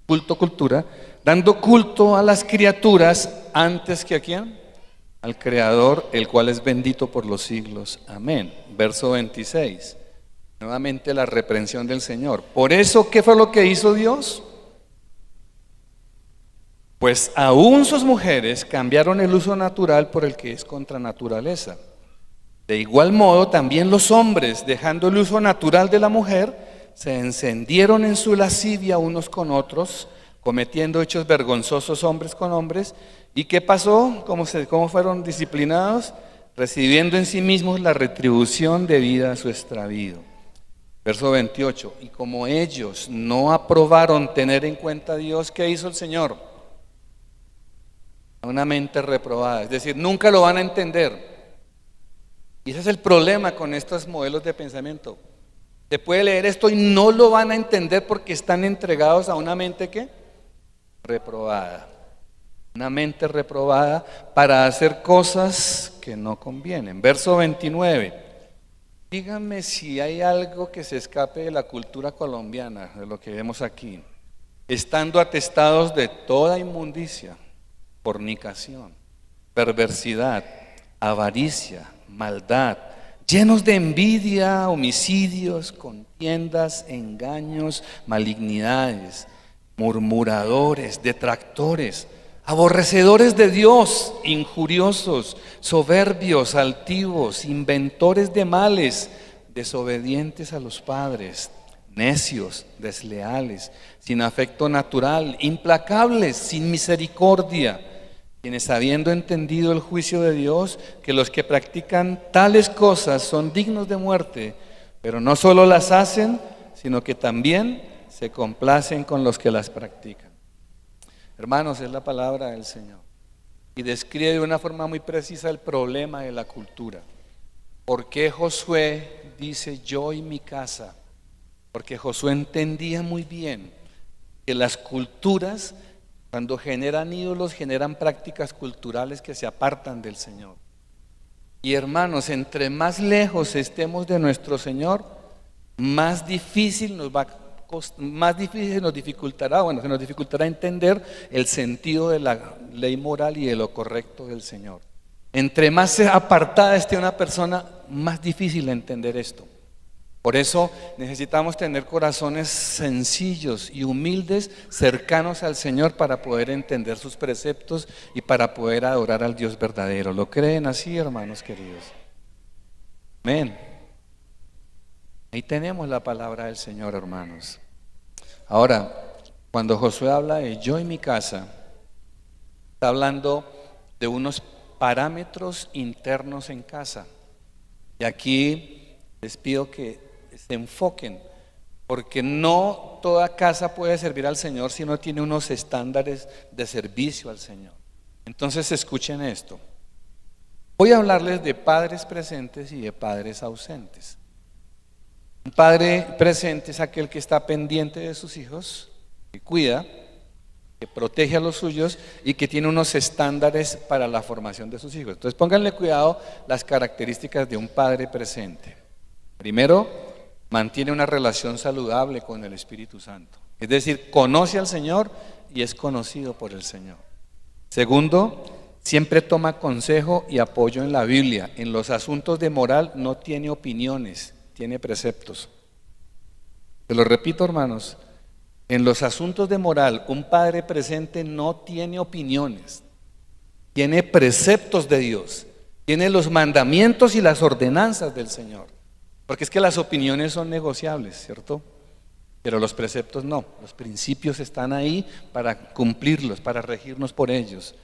culto, cultura, dando culto a las criaturas antes que a quién, al Creador, el cual es bendito por los siglos. Amén. Verso 26. Nuevamente la reprensión del Señor. Por eso, ¿qué fue lo que hizo Dios? Pues aún sus mujeres cambiaron el uso natural por el que es contra naturaleza. De igual modo, también los hombres, dejando el uso natural de la mujer, se encendieron en su lascivia unos con otros, cometiendo hechos vergonzosos hombres con hombres. ¿Y qué pasó? ¿Cómo fueron disciplinados? Recibiendo en sí mismos la retribución debida a su extravío. Verso 28. Y como ellos no aprobaron tener en cuenta a Dios, ¿qué hizo el Señor? A una mente reprobada, es decir, nunca lo van a entender. Y ese es el problema con estos modelos de pensamiento. Se puede leer esto y no lo van a entender porque están entregados a una mente ¿qué? Reprobada. Una mente reprobada para hacer cosas que no convienen. Verso 29. Díganme si hay algo que se escape de la cultura colombiana, de lo que vemos aquí. Estando atestados de toda inmundicia, fornicación, perversidad, avaricia, maldad, llenos de envidia, homicidios, contiendas, engaños, malignidades, murmuradores, detractores, aborrecedores de Dios, injuriosos, soberbios, altivos, inventores de males, desobedientes a los padres, necios, desleales, sin afecto natural, implacables, sin misericordia, quienes habiendo entendido el juicio de Dios, que los que practican tales cosas son dignos de muerte, pero no solo las hacen, sino que también se complacen con los que las practican. Hermanos, es la palabra del Señor y describe de una forma muy precisa el problema de la cultura. ¿Por qué Josué dice yo y mi casa? Porque Josué entendía muy bien que las culturas, cuando generan ídolos, generan prácticas culturales que se apartan del Señor. Y hermanos, entre más lejos estemos de nuestro Señor, más difícil nos dificultará entender el sentido de la ley moral y de lo correcto del Señor. Entre más apartada esté una persona, más difícil entender esto. Por eso necesitamos tener corazones sencillos y humildes, cercanos al Señor para poder entender sus preceptos y para poder adorar al Dios verdadero. ¿Lo creen así, hermanos queridos? Amén. Ahí tenemos la palabra del Señor, hermanos. Ahora, cuando Josué habla de yo y mi casa, está hablando de unos parámetros internos en casa. Y aquí les pido que se enfoquen, porque no toda casa puede servir al Señor si no tiene unos estándares de servicio al Señor. Entonces escuchen esto. Voy a hablarles de padres presentes y de padres ausentes. Un padre presente es aquel que está pendiente de sus hijos, que cuida, que protege a los suyos y que tiene unos estándares para la formación de sus hijos. Entonces pónganle cuidado las características de un padre presente. Primero, mantiene una relación saludable con el Espíritu Santo. Es decir, conoce al Señor y es conocido por el Señor. Segundo, siempre toma consejo y apoyo en la Biblia. En los asuntos de moral no tiene opiniones, tiene preceptos. Te lo repito, hermanos, en los asuntos de moral, un padre presente no tiene opiniones, tiene preceptos de Dios, tiene los mandamientos y las ordenanzas del Señor. Porque es que las opiniones son negociables, ¿cierto? Pero los preceptos no, los principios están ahí para cumplirlos, para regirnos por ellos.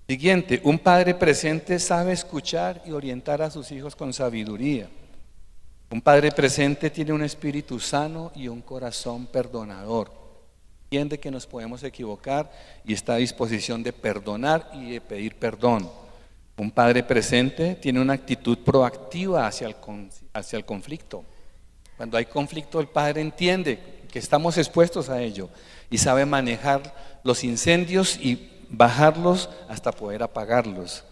Siguiente, un padre presente sabe escuchar y orientar a sus hijos con sabiduría. Un padre presente tiene un espíritu sano y un corazón perdonador. Entiende que nos podemos equivocar y está a disposición de perdonar y de pedir perdón. Un padre presente tiene una actitud proactiva hacia el conflicto. Cuando hay conflicto, el padre entiende que estamos expuestos a ello y sabe manejar los incendios y bajarlos hasta poder apagarlos.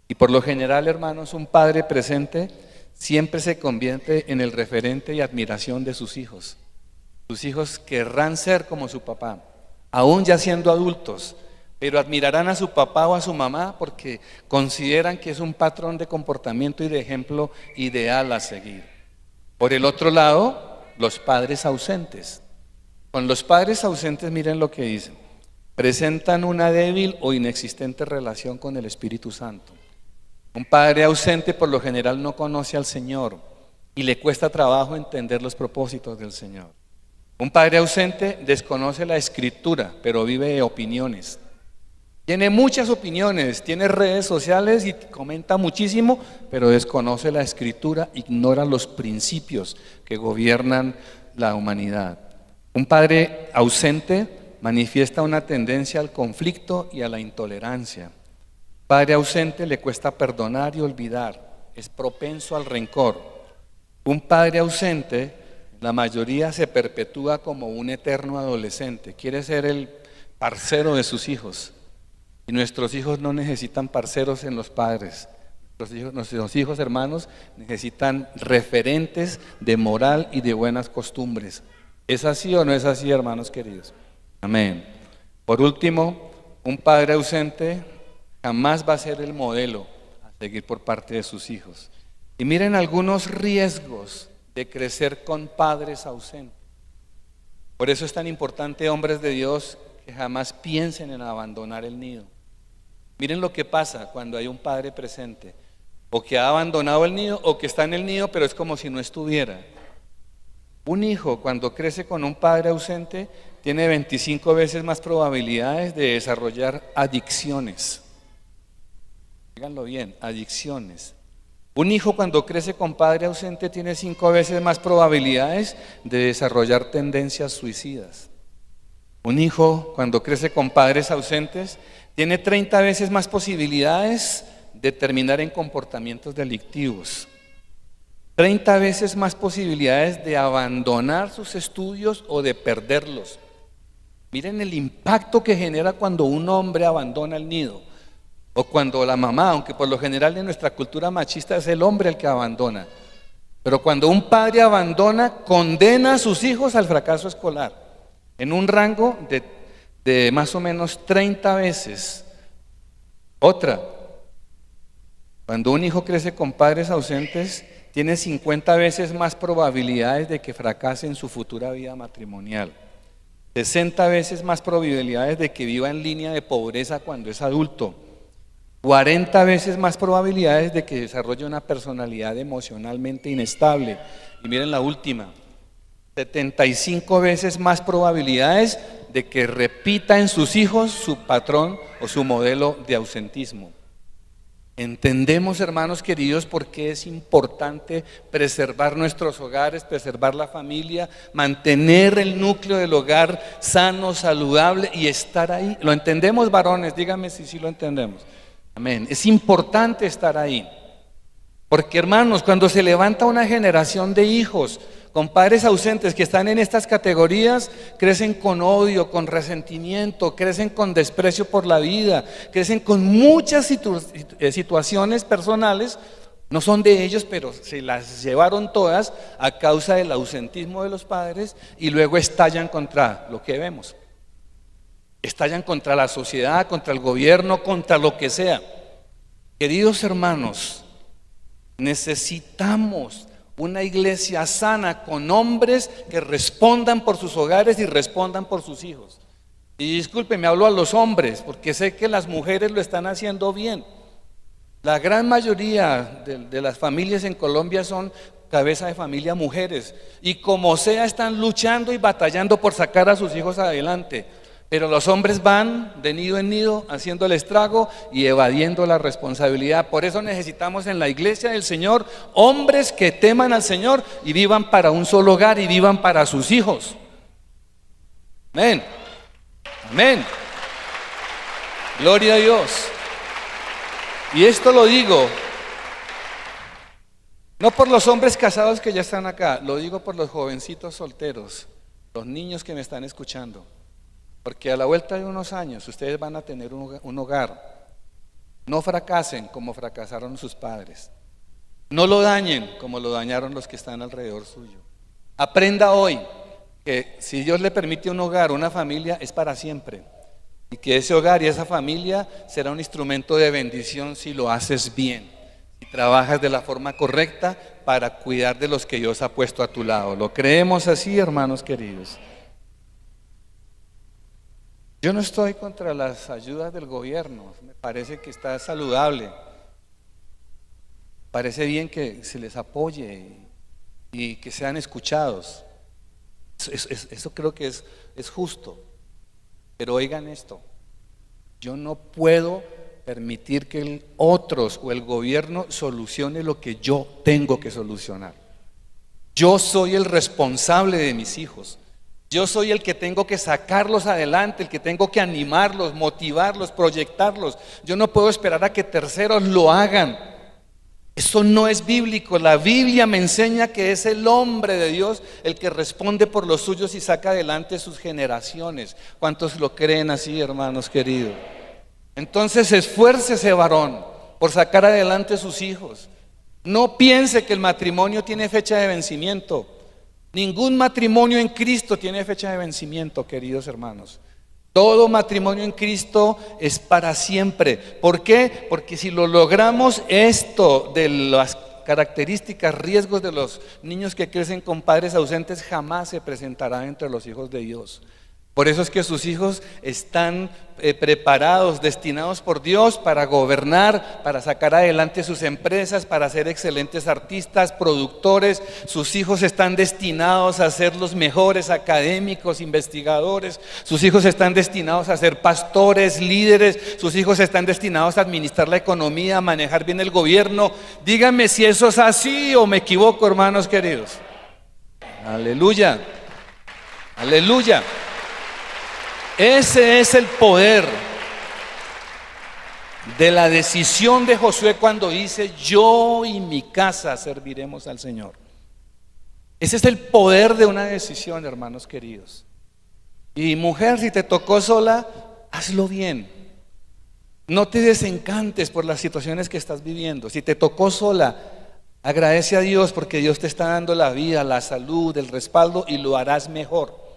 Y por lo general, hermanos, un padre presente siempre se convierte en el referente y admiración de sus hijos. Sus hijos querrán ser como su papá, aún ya siendo adultos, pero admirarán a su papá o a su mamá porque consideran que es un patrón de comportamiento y de ejemplo ideal a seguir. Por el otro lado, los padres ausentes. Con los padres ausentes, miren lo que dicen: presentan una débil o inexistente relación con el Espíritu Santo. Un padre ausente por lo general no conoce al Señor y le cuesta trabajo entender los propósitos del Señor. Un padre ausente desconoce la Escritura, pero vive de opiniones. Tiene muchas opiniones, tiene redes sociales y comenta muchísimo, pero desconoce la Escritura, ignora los principios que gobiernan la humanidad. Un padre ausente manifiesta una tendencia al conflicto y a la intolerancia. Padre ausente le cuesta perdonar y olvidar, es propenso al rencor. Un padre ausente, la mayoría se perpetúa como un eterno adolescente, quiere ser el parcero de sus hijos. Y nuestros hijos no necesitan parceros en los padres. Nuestros hijos, hermanos, necesitan referentes de moral y de buenas costumbres. ¿Es así o no es así, hermanos queridos? Amén. Por último, un padre ausente jamás va a ser el modelo a seguir por parte de sus hijos. Y miren algunos riesgos de crecer con padres ausentes. Por eso es tan importante, hombres de Dios, que jamás piensen en abandonar el nido. Miren lo que pasa cuando hay un padre presente, o que ha abandonado el nido, o que está en el nido, pero es como si no estuviera. Un hijo, cuando crece con un padre ausente, tiene 25 veces más probabilidades de desarrollar adicciones. Díganlo bien, adicciones. Un hijo, cuando crece con padre ausente, tiene 5 veces más probabilidades de desarrollar tendencias suicidas. Un hijo, cuando crece con padres ausentes, tiene 30 veces más posibilidades de terminar en comportamientos delictivos. 30 veces más posibilidades de abandonar sus estudios o de perderlos. Miren el impacto que genera cuando un hombre abandona el nido, o cuando la mamá, aunque por lo general en nuestra cultura machista es el hombre el que abandona, pero cuando un padre abandona, condena a sus hijos al fracaso escolar, en un rango de más o menos 30 veces. Otra, cuando un hijo crece con padres ausentes, tiene 50 veces más probabilidades de que fracase en su futura vida matrimonial, 60 veces más probabilidades de que viva en línea de pobreza cuando es adulto, 40 veces más probabilidades de que desarrolle una personalidad emocionalmente inestable. Y miren la última, 75 veces más probabilidades de que repita en sus hijos su patrón o su modelo de ausentismo. Entendemos, hermanos queridos, por qué es importante preservar nuestros hogares, preservar la familia, mantener el núcleo del hogar sano, saludable y estar ahí. ¿Lo entendemos, varones? Díganme si sí lo entendemos. Amén. Es importante estar ahí. Porque, hermanos, cuando se levanta una generación de hijos con padres ausentes que están en estas categorías, crecen con odio, con resentimiento, crecen con desprecio por la vida, crecen con muchas situaciones personales, no son de ellos, pero se las llevaron todas a causa del ausentismo de los padres y luego estallan contra lo que vemos. Estallan contra la sociedad, contra el gobierno, contra lo que sea. Queridos hermanos, necesitamos una iglesia sana con hombres que respondan por sus hogares y respondan por sus hijos. Y disculpen, me hablo a los hombres porque sé que las mujeres lo están haciendo bien. La gran mayoría de las familias en Colombia son cabeza de familia mujeres y como sea están luchando y batallando por sacar a sus hijos adelante. Pero los hombres van de nido en nido haciendo el estrago y evadiendo la responsabilidad. Por eso necesitamos en la iglesia del Señor hombres que teman al Señor y vivan para un solo hogar y vivan para sus hijos. Amén. Amén. Gloria a Dios. Y esto lo digo No por los hombres casados que ya están acá, lo digo por los jovencitos solteros, los niños que me están escuchando. Porque a la vuelta de unos años ustedes van a tener un hogar. No fracasen como fracasaron sus padres. No lo dañen como lo dañaron los que están alrededor suyo. Aprenda hoy que si Dios le permite un hogar, una familia, es para siempre. Y que ese hogar y esa familia será un instrumento de bendición si lo haces bien. Si trabajas de la forma correcta para cuidar de los que Dios ha puesto a tu lado. ¿Lo creemos así, hermanos queridos? Yo no estoy contra las ayudas del gobierno, me parece que está saludable, parece bien que se les apoye y que sean escuchados, eso creo que es justo, pero oigan esto, yo no puedo permitir que otros o el gobierno solucione lo que yo tengo que solucionar. Yo soy el responsable de mis hijos. Yo soy el que tengo que sacarlos adelante, el que tengo que animarlos, motivarlos, proyectarlos. Yo no puedo esperar a que terceros lo hagan. Eso no es bíblico. La Biblia me enseña que es el hombre de Dios el que responde por los suyos y saca adelante sus generaciones. ¿Cuántos lo creen así, hermanos queridos? Entonces esfuércese, varón, por sacar adelante sus hijos. No piense que el matrimonio tiene fecha de vencimiento. Ningún matrimonio en Cristo tiene fecha de vencimiento, queridos hermanos. Todo matrimonio en Cristo es para siempre. ¿Por qué? Porque si lo logramos, esto de las características, riesgos de los niños que crecen con padres ausentes jamás se presentará entre los hijos de Dios. Por eso es que sus hijos están preparados, destinados por Dios para gobernar, para sacar adelante sus empresas, para ser excelentes artistas, productores. Sus hijos están destinados a ser los mejores académicos, investigadores. Sus hijos están destinados a ser pastores, líderes. Sus hijos están destinados a administrar la economía, a manejar bien el gobierno. Díganme si eso es así o me equivoco, hermanos queridos. Aleluya, aleluya. Ese es el poder de la decisión de Josué cuando dice: yo y mi casa serviremos al Señor. Ese es el poder de una decisión, hermanos queridos. Y mujer, si te tocó sola, hazlo bien. No te desencantes por las situaciones que estás viviendo. Si te tocó sola, agradece a Dios porque Dios te está dando la vida, la salud, el respaldo y lo harás mejor.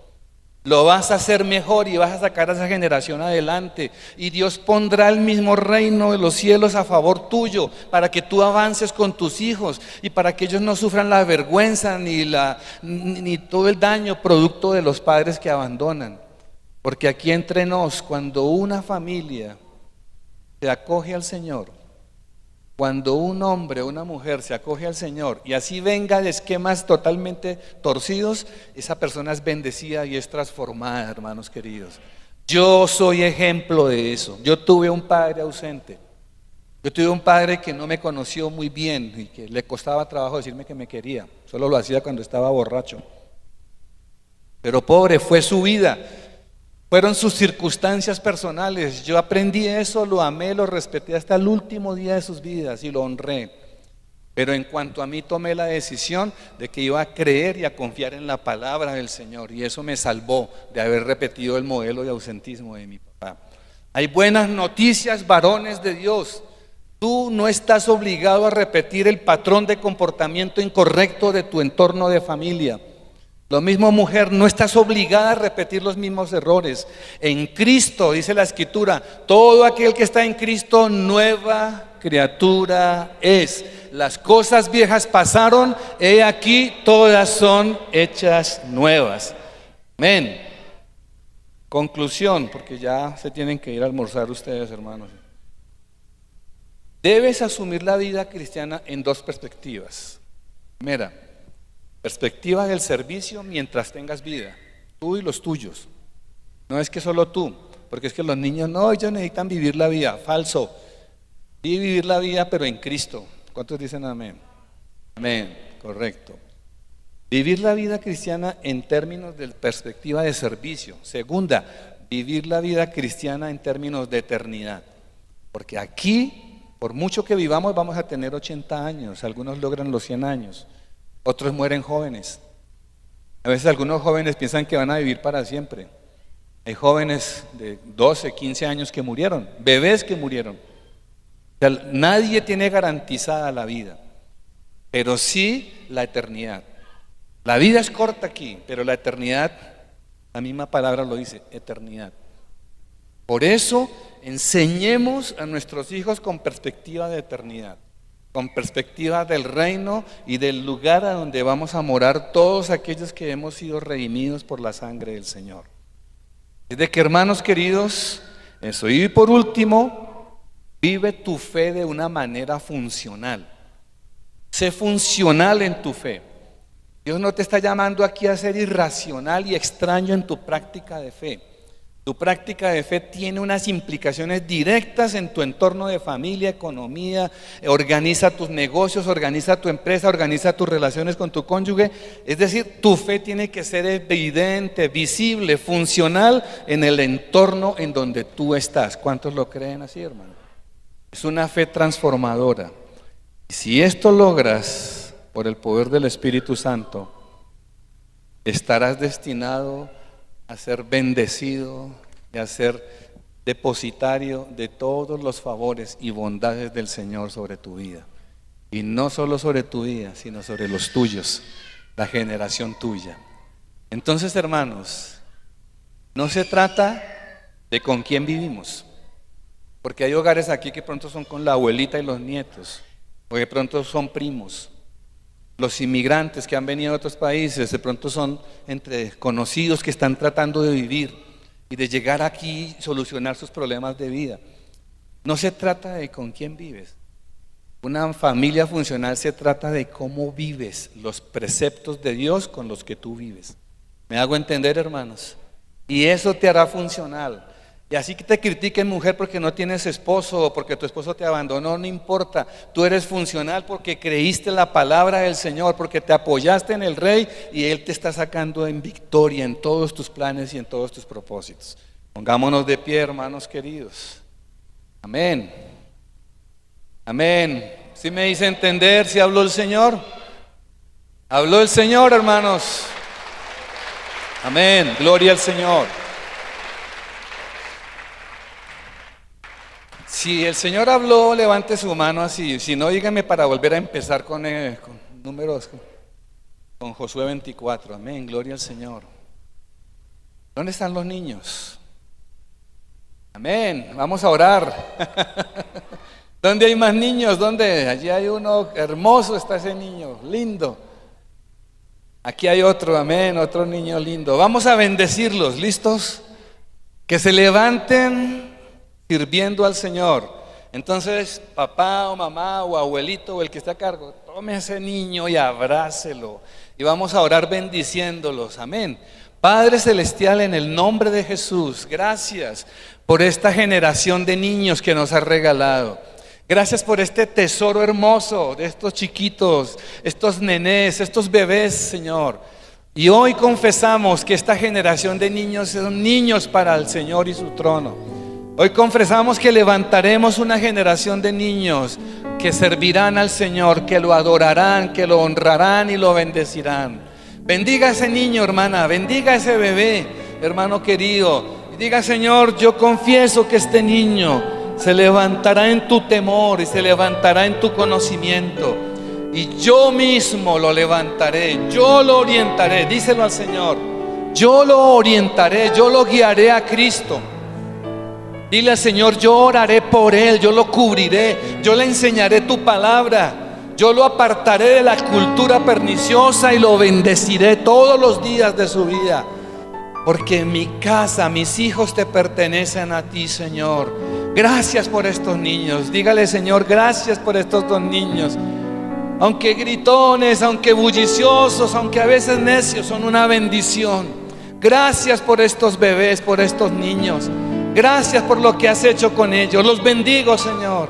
Lo vas a hacer mejor y vas a sacar a esa generación adelante. Y Dios pondrá el mismo reino de los cielos a favor tuyo para que tú avances con tus hijos y para que ellos no sufran la vergüenza ni todo el daño producto de los padres que abandonan. Porque aquí entre nos, cuando una familia se acoge al Señor, cuando un hombre o una mujer se acoge al Señor y así venga de esquemas totalmente torcidos, esa persona es bendecida y es transformada, hermanos queridos. Yo soy ejemplo de eso. Yo tuve un padre ausente. Yo tuve un padre que no me conoció muy bien y que le costaba trabajo decirme que me quería. Solo lo hacía cuando estaba borracho. Pero pobre, fue su vida. Fueron sus circunstancias personales. Yo aprendí eso, lo amé, lo respeté hasta el último día de sus vidas y lo honré. Pero en cuanto a mí, tomé la decisión de que iba a creer y a confiar en la palabra del Señor, y eso me salvó de haber repetido el modelo de ausentismo de mi papá. Hay buenas noticias, varones de Dios. Tú no estás obligado a repetir el patrón de comportamiento incorrecto de tu entorno de familia. Lo mismo, mujer, no estás obligada a repetir los mismos errores. En Cristo, dice la Escritura, todo aquel que está en Cristo, nueva criatura es. Las cosas viejas pasaron, he aquí todas son hechas nuevas. Amén. Conclusión, porque ya se tienen que ir a almorzar ustedes, hermanos. Debes asumir la vida cristiana en dos perspectivas. Primera, perspectiva del servicio mientras tengas vida, tú y los tuyos. No es que solo tú, porque es que los niños no, ellos necesitan vivir la vida. Falso. Y vivir la vida pero en Cristo. ¿Cuántos dicen amén? Amén, correcto. Vivir la vida cristiana en términos de perspectiva de servicio. Segunda, vivir la vida cristiana en términos de eternidad. Porque aquí Por mucho que vivamos vamos a tener 80 años, algunos logran los 100 años, otros mueren jóvenes. A veces algunos jóvenes piensan que van a vivir para siempre. Hay jóvenes de 12, 15 años que murieron, bebés que murieron. O sea, nadie tiene garantizada la vida, pero sí la eternidad. La vida es corta aquí, pero la eternidad, la misma palabra lo dice, eternidad. Por eso enseñemos a nuestros hijos con perspectiva de eternidad, con perspectiva del reino y del lugar a donde vamos a morar todos aquellos que hemos sido redimidos por la sangre del Señor. Es de que, hermanos queridos, eso. Y por último, vive tu fe de una manera funcional. Sé funcional en tu fe. Dios no te está llamando aquí a ser irracional y extraño en tu práctica de fe. Tu práctica de fe tiene unas implicaciones directas en tu entorno de familia, economía. Organiza tus negocios, organiza tu empresa, organiza tus relaciones con tu cónyuge. Es decir, tu fe tiene que ser evidente, visible, funcional en el entorno en donde tú estás. ¿Cuántos lo creen así, hermano? Es una fe transformadora. Y si esto logras por el poder del Espíritu Santo, estarás destinado a ser bendecido y a ser depositario de todos los favores y bondades del Señor sobre tu vida. Y no solo sobre tu vida, sino sobre los tuyos, la generación tuya. Entonces, hermanos, no se trata de con quién vivimos, porque hay hogares aquí que pronto son con la abuelita y los nietos, o de pronto son primos. Los inmigrantes que han venido de otros países de pronto son entre conocidos que están tratando de vivir y de llegar aquí y solucionar sus problemas de vida. No se trata de con quién vives. Una familia funcional se trata de cómo vives los preceptos de Dios con los que tú vives. ¿Me hago entender, hermanos? Y eso te hará funcional. Y así que te critiquen, mujer, porque no tienes esposo o porque tu esposo te abandonó, no importa. Tú eres funcional porque creíste la palabra del Señor, porque te apoyaste en el Rey y Él te está sacando en victoria en todos tus planes y en todos tus propósitos. Pongámonos de pie, hermanos queridos. Amén. Amén. ¿Sí me hice entender si habló el Señor? Habló el Señor, hermanos. Amén. Gloria al Señor. Si el Señor habló, levante su mano así. Si no, dígame para volver a empezar con números, con Josué 24. Amén, gloria al Señor. ¿Dónde están los niños? Amén, vamos a orar. ¿Dónde hay más niños? ¿Dónde? Allí hay uno, hermoso está ese niño, lindo. Aquí hay otro, amén, otro niño lindo. Vamos a bendecirlos, ¿listos? Que se levanten sirviendo al Señor. Entonces, papá o mamá o abuelito o el que esté a cargo, tome a ese niño y abrácelo. Y vamos a orar bendiciéndolos, amén. Padre Celestial, en el nombre de Jesús, gracias por esta generación de niños que nos has regalado. Gracias por este tesoro hermoso de estos chiquitos, estos nenés, estos bebés, Señor. Y hoy confesamos que esta generación de niños son niños para el Señor y su trono. Hoy confesamos que levantaremos una generación de niños que servirán al Señor, que lo adorarán, que lo honrarán y lo bendecirán. Bendiga a ese niño, hermana, bendiga a ese bebé, hermano querido. Y diga, Señor, yo confieso que este niño se levantará en tu temor y se levantará en tu conocimiento. Y yo mismo lo levantaré, yo lo orientaré, díselo al Señor. Yo lo orientaré, yo lo guiaré a Cristo. Dile al Señor, yo oraré por él, yo lo cubriré, yo le enseñaré tu palabra, yo lo apartaré de la cultura perniciosa y lo bendeciré todos los días de su vida. Porque mi casa, mis hijos te pertenecen a ti, Señor. Gracias por estos niños. Dígale, Señor, gracias por estos dos niños. Aunque gritones, aunque bulliciosos, aunque a veces necios, son una bendición. Gracias por estos bebés, por estos niños. Gracias por lo que has hecho con ellos. Los bendigo, Señor.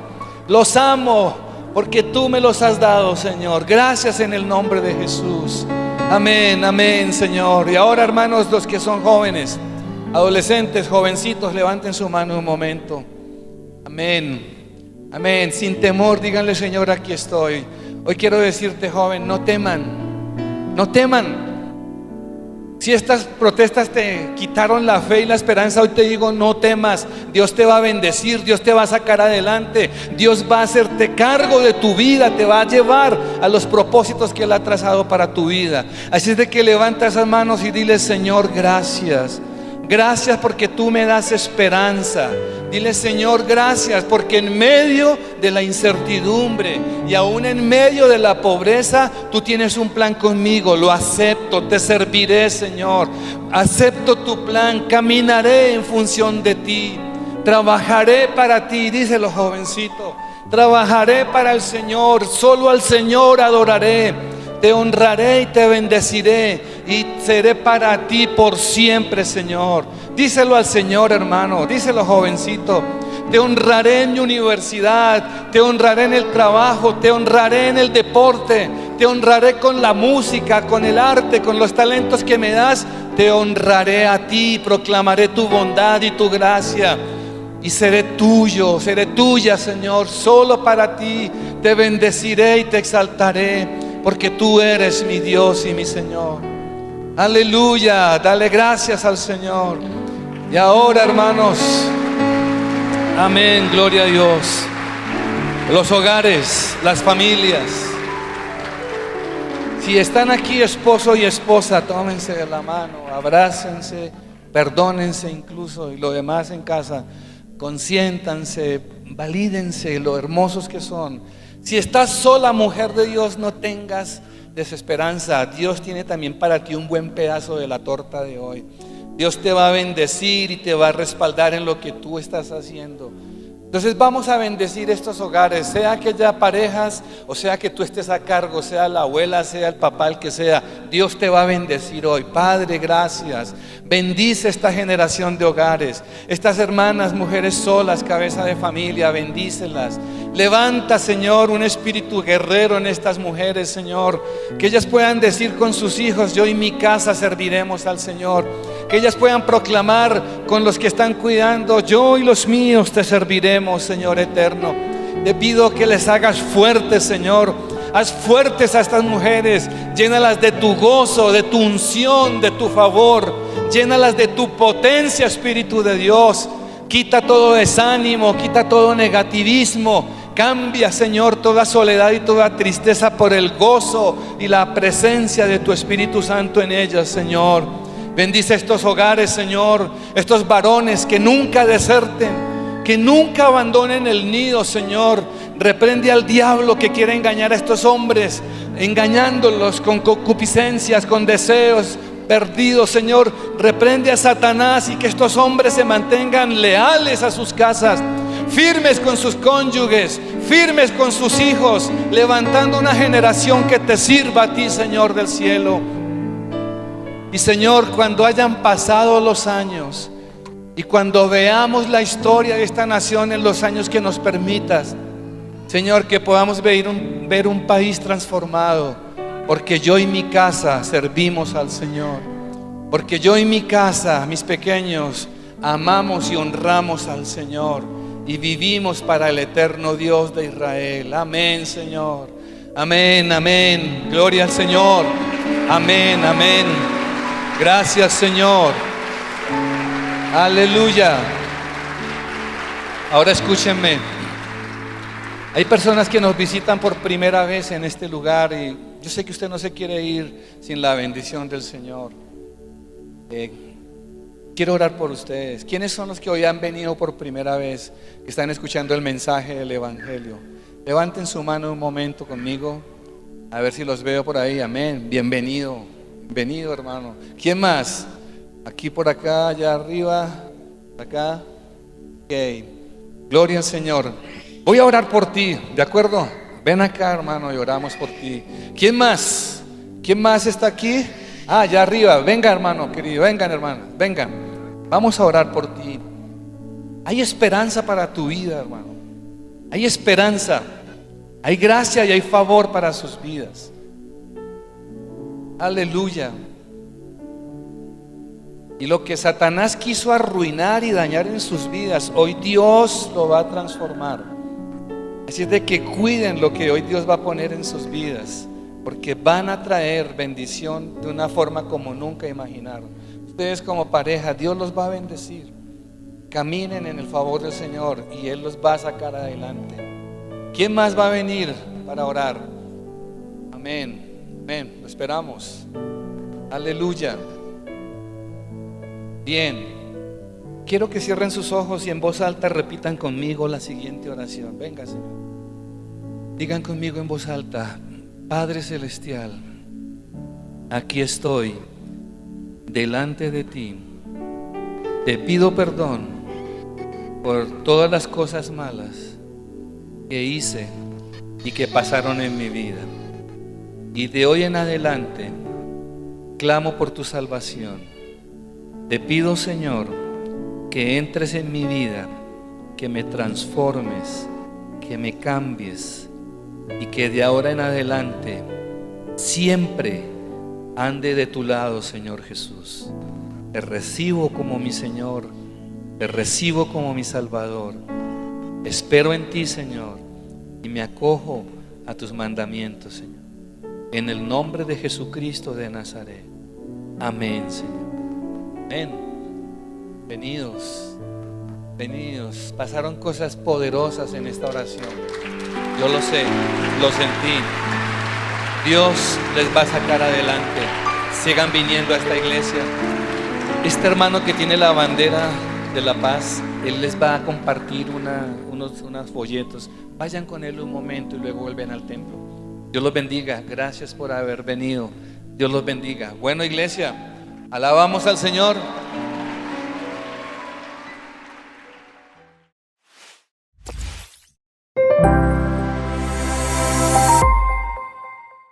Los amo porque tú me los has dado, Señor. Gracias en el nombre de Jesús. Amén, amén, Señor. Y ahora, hermanos, los que son jóvenes, adolescentes, jovencitos, levanten su mano un momento. Amén. Amén. Sin temor, díganle: Señor, aquí estoy. Hoy quiero decirte, joven, no teman. No teman. Si estas protestas te quitaron la fe y la esperanza, hoy te digo: no temas. Dios te va a bendecir, Dios te va a sacar adelante, Dios va a hacerte cargo de tu vida, te va a llevar a los propósitos que Él ha trazado para tu vida. Así es de que levanta esas manos y dile: Señor, gracias. Gracias porque tú me das esperanza. Dile: Señor, gracias porque en medio de la incertidumbre y aún en medio de la pobreza, tú tienes un plan conmigo. Lo acepto, te serviré, Señor. Acepto tu plan, caminaré en función de ti, trabajaré para ti. Díselo, jovencito: trabajaré para el Señor, solo al Señor adoraré. Te honraré y te bendeciré y seré para ti por siempre, Señor. Díselo al Señor, hermano. Díselo, jovencito: te honraré en mi universidad, te honraré en el trabajo, te honraré en el deporte, te honraré con la música, con el arte, con los talentos que me das. Te honraré a ti, proclamaré tu bondad y tu gracia. Y seré tuyo, seré tuya, Señor, solo para ti. Te bendeciré y te exaltaré, porque tú eres mi Dios y mi Señor. Aleluya, dale gracias al Señor. Y ahora, hermanos, amén, gloria a Dios. Los hogares, las familias, si están aquí esposo y esposa, tómense de la mano, abrácense, perdónense incluso, y lo demás en casa, consiéntanse, valídense lo hermosos que son. Si estás sola, mujer de Dios, no tengas desesperanza. Dios tiene también para ti un buen pedazo de la torta de hoy. Dios te va a bendecir y te va a respaldar en lo que tú estás haciendo. Entonces vamos a bendecir estos hogares, sea que ya parejas o sea que tú estés a cargo, sea la abuela, sea el papá, el que sea. Dios te va a bendecir hoy. Padre, gracias. Bendice esta generación de hogares, estas hermanas, mujeres solas, cabeza de familia, bendícelas. Levanta, Señor, un espíritu guerrero en estas mujeres, Señor, que ellas puedan decir con sus hijos: yo y mi casa serviremos al Señor. Que ellas puedan proclamar con los que están cuidando: yo y los míos te serviremos, Señor eterno. Te pido que les hagas fuertes, Señor. Haz fuertes a estas mujeres. Llénalas de tu gozo, de tu unción, de tu favor. Llénalas de tu potencia, Espíritu de Dios. Quita todo desánimo, quita todo negativismo. Cambia, Señor, toda soledad y toda tristeza por el gozo y la presencia de tu Espíritu Santo en ellas, Señor. Bendice estos hogares, Señor, estos varones que nunca deserten, que nunca abandonen el nido, Señor. Reprende al diablo que quiere engañar a estos hombres, engañándolos con concupiscencias, con deseos perdidos, Señor. Reprende a Satanás y que estos hombres se mantengan leales a sus casas, firmes con sus cónyuges, firmes con sus hijos, levantando una generación que te sirva a ti, Señor del cielo. Y Señor, cuando hayan pasado los años y cuando veamos la historia de esta nación en los años que nos permitas, Señor, que podamos ver un país transformado, porque yo y mi casa servimos al Señor, porque yo y mi casa, mis pequeños, amamos y honramos al Señor y vivimos para el eterno Dios de Israel. Amén, Señor. Amén, amén. Gloria al Señor. Amén, amén. Gracias, Señor. Aleluya. Ahora escúchenme. Hay personas que nos visitan por primera vez en este lugar y yo sé que usted no se quiere ir sin la bendición del Señor. Quiero orar por ustedes. ¿Quiénes son los que hoy han venido por primera vez, que están escuchando el mensaje del Evangelio? Levanten su mano un momento conmigo, a ver si los veo por ahí. Amén. Bienvenido, bienvenido, hermano. ¿Quién más? Aquí, por acá, allá arriba, acá. Ok. Gloria al Señor. Voy a orar por ti, ¿de acuerdo? Ven acá, hermano, y oramos por ti. ¿Quién más? ¿Quién más está aquí? Allá arriba. Venga, hermano querido, vengan, hermano, vengan. Vamos a orar por ti. Hay esperanza para tu vida, hermano. Hay esperanza. Hay gracia y hay favor para sus vidas. Aleluya. Y lo que Satanás quiso arruinar y dañar en sus vidas, hoy Dios lo va a transformar. Así es de que cuiden lo que hoy Dios va a poner en sus vidas, porque van a traer bendición de una forma como nunca imaginaron. Ustedes como pareja, Dios los va a bendecir. Caminen en el favor del Señor y Él los va a sacar adelante. ¿Quién más va a venir para orar? Amén, amén, lo esperamos. Aleluya. Bien, quiero que cierren sus ojos y en voz alta repitan conmigo la siguiente oración. Venga, Señor. Digan conmigo en voz alta: Padre Celestial, aquí estoy delante de ti. Te pido perdón por todas las cosas malas que hice y que pasaron en mi vida. Y de hoy en adelante clamo por tu salvación. Te pido, Señor, que entres en mi vida, que me transformes, que me cambies y que de ahora en adelante siempre ande de tu lado, Señor Jesús. Te recibo como mi Señor, te recibo como mi Salvador. Espero en ti, Señor, y me acojo a tus mandamientos, Señor. En el nombre de Jesucristo de Nazaret. Amén, Señor. Amén. Venidos, venidos. Pasaron cosas poderosas en esta oración. Yo lo sé, lo sentí. Dios les va a sacar adelante. Sigan viniendo a esta iglesia. Este hermano que tiene la bandera de la paz, él les va a compartir unos folletos. Vayan con él un momento y luego vuelven al templo. Dios los bendiga. Gracias por haber venido. Dios los bendiga. Bueno, iglesia, alabamos al Señor.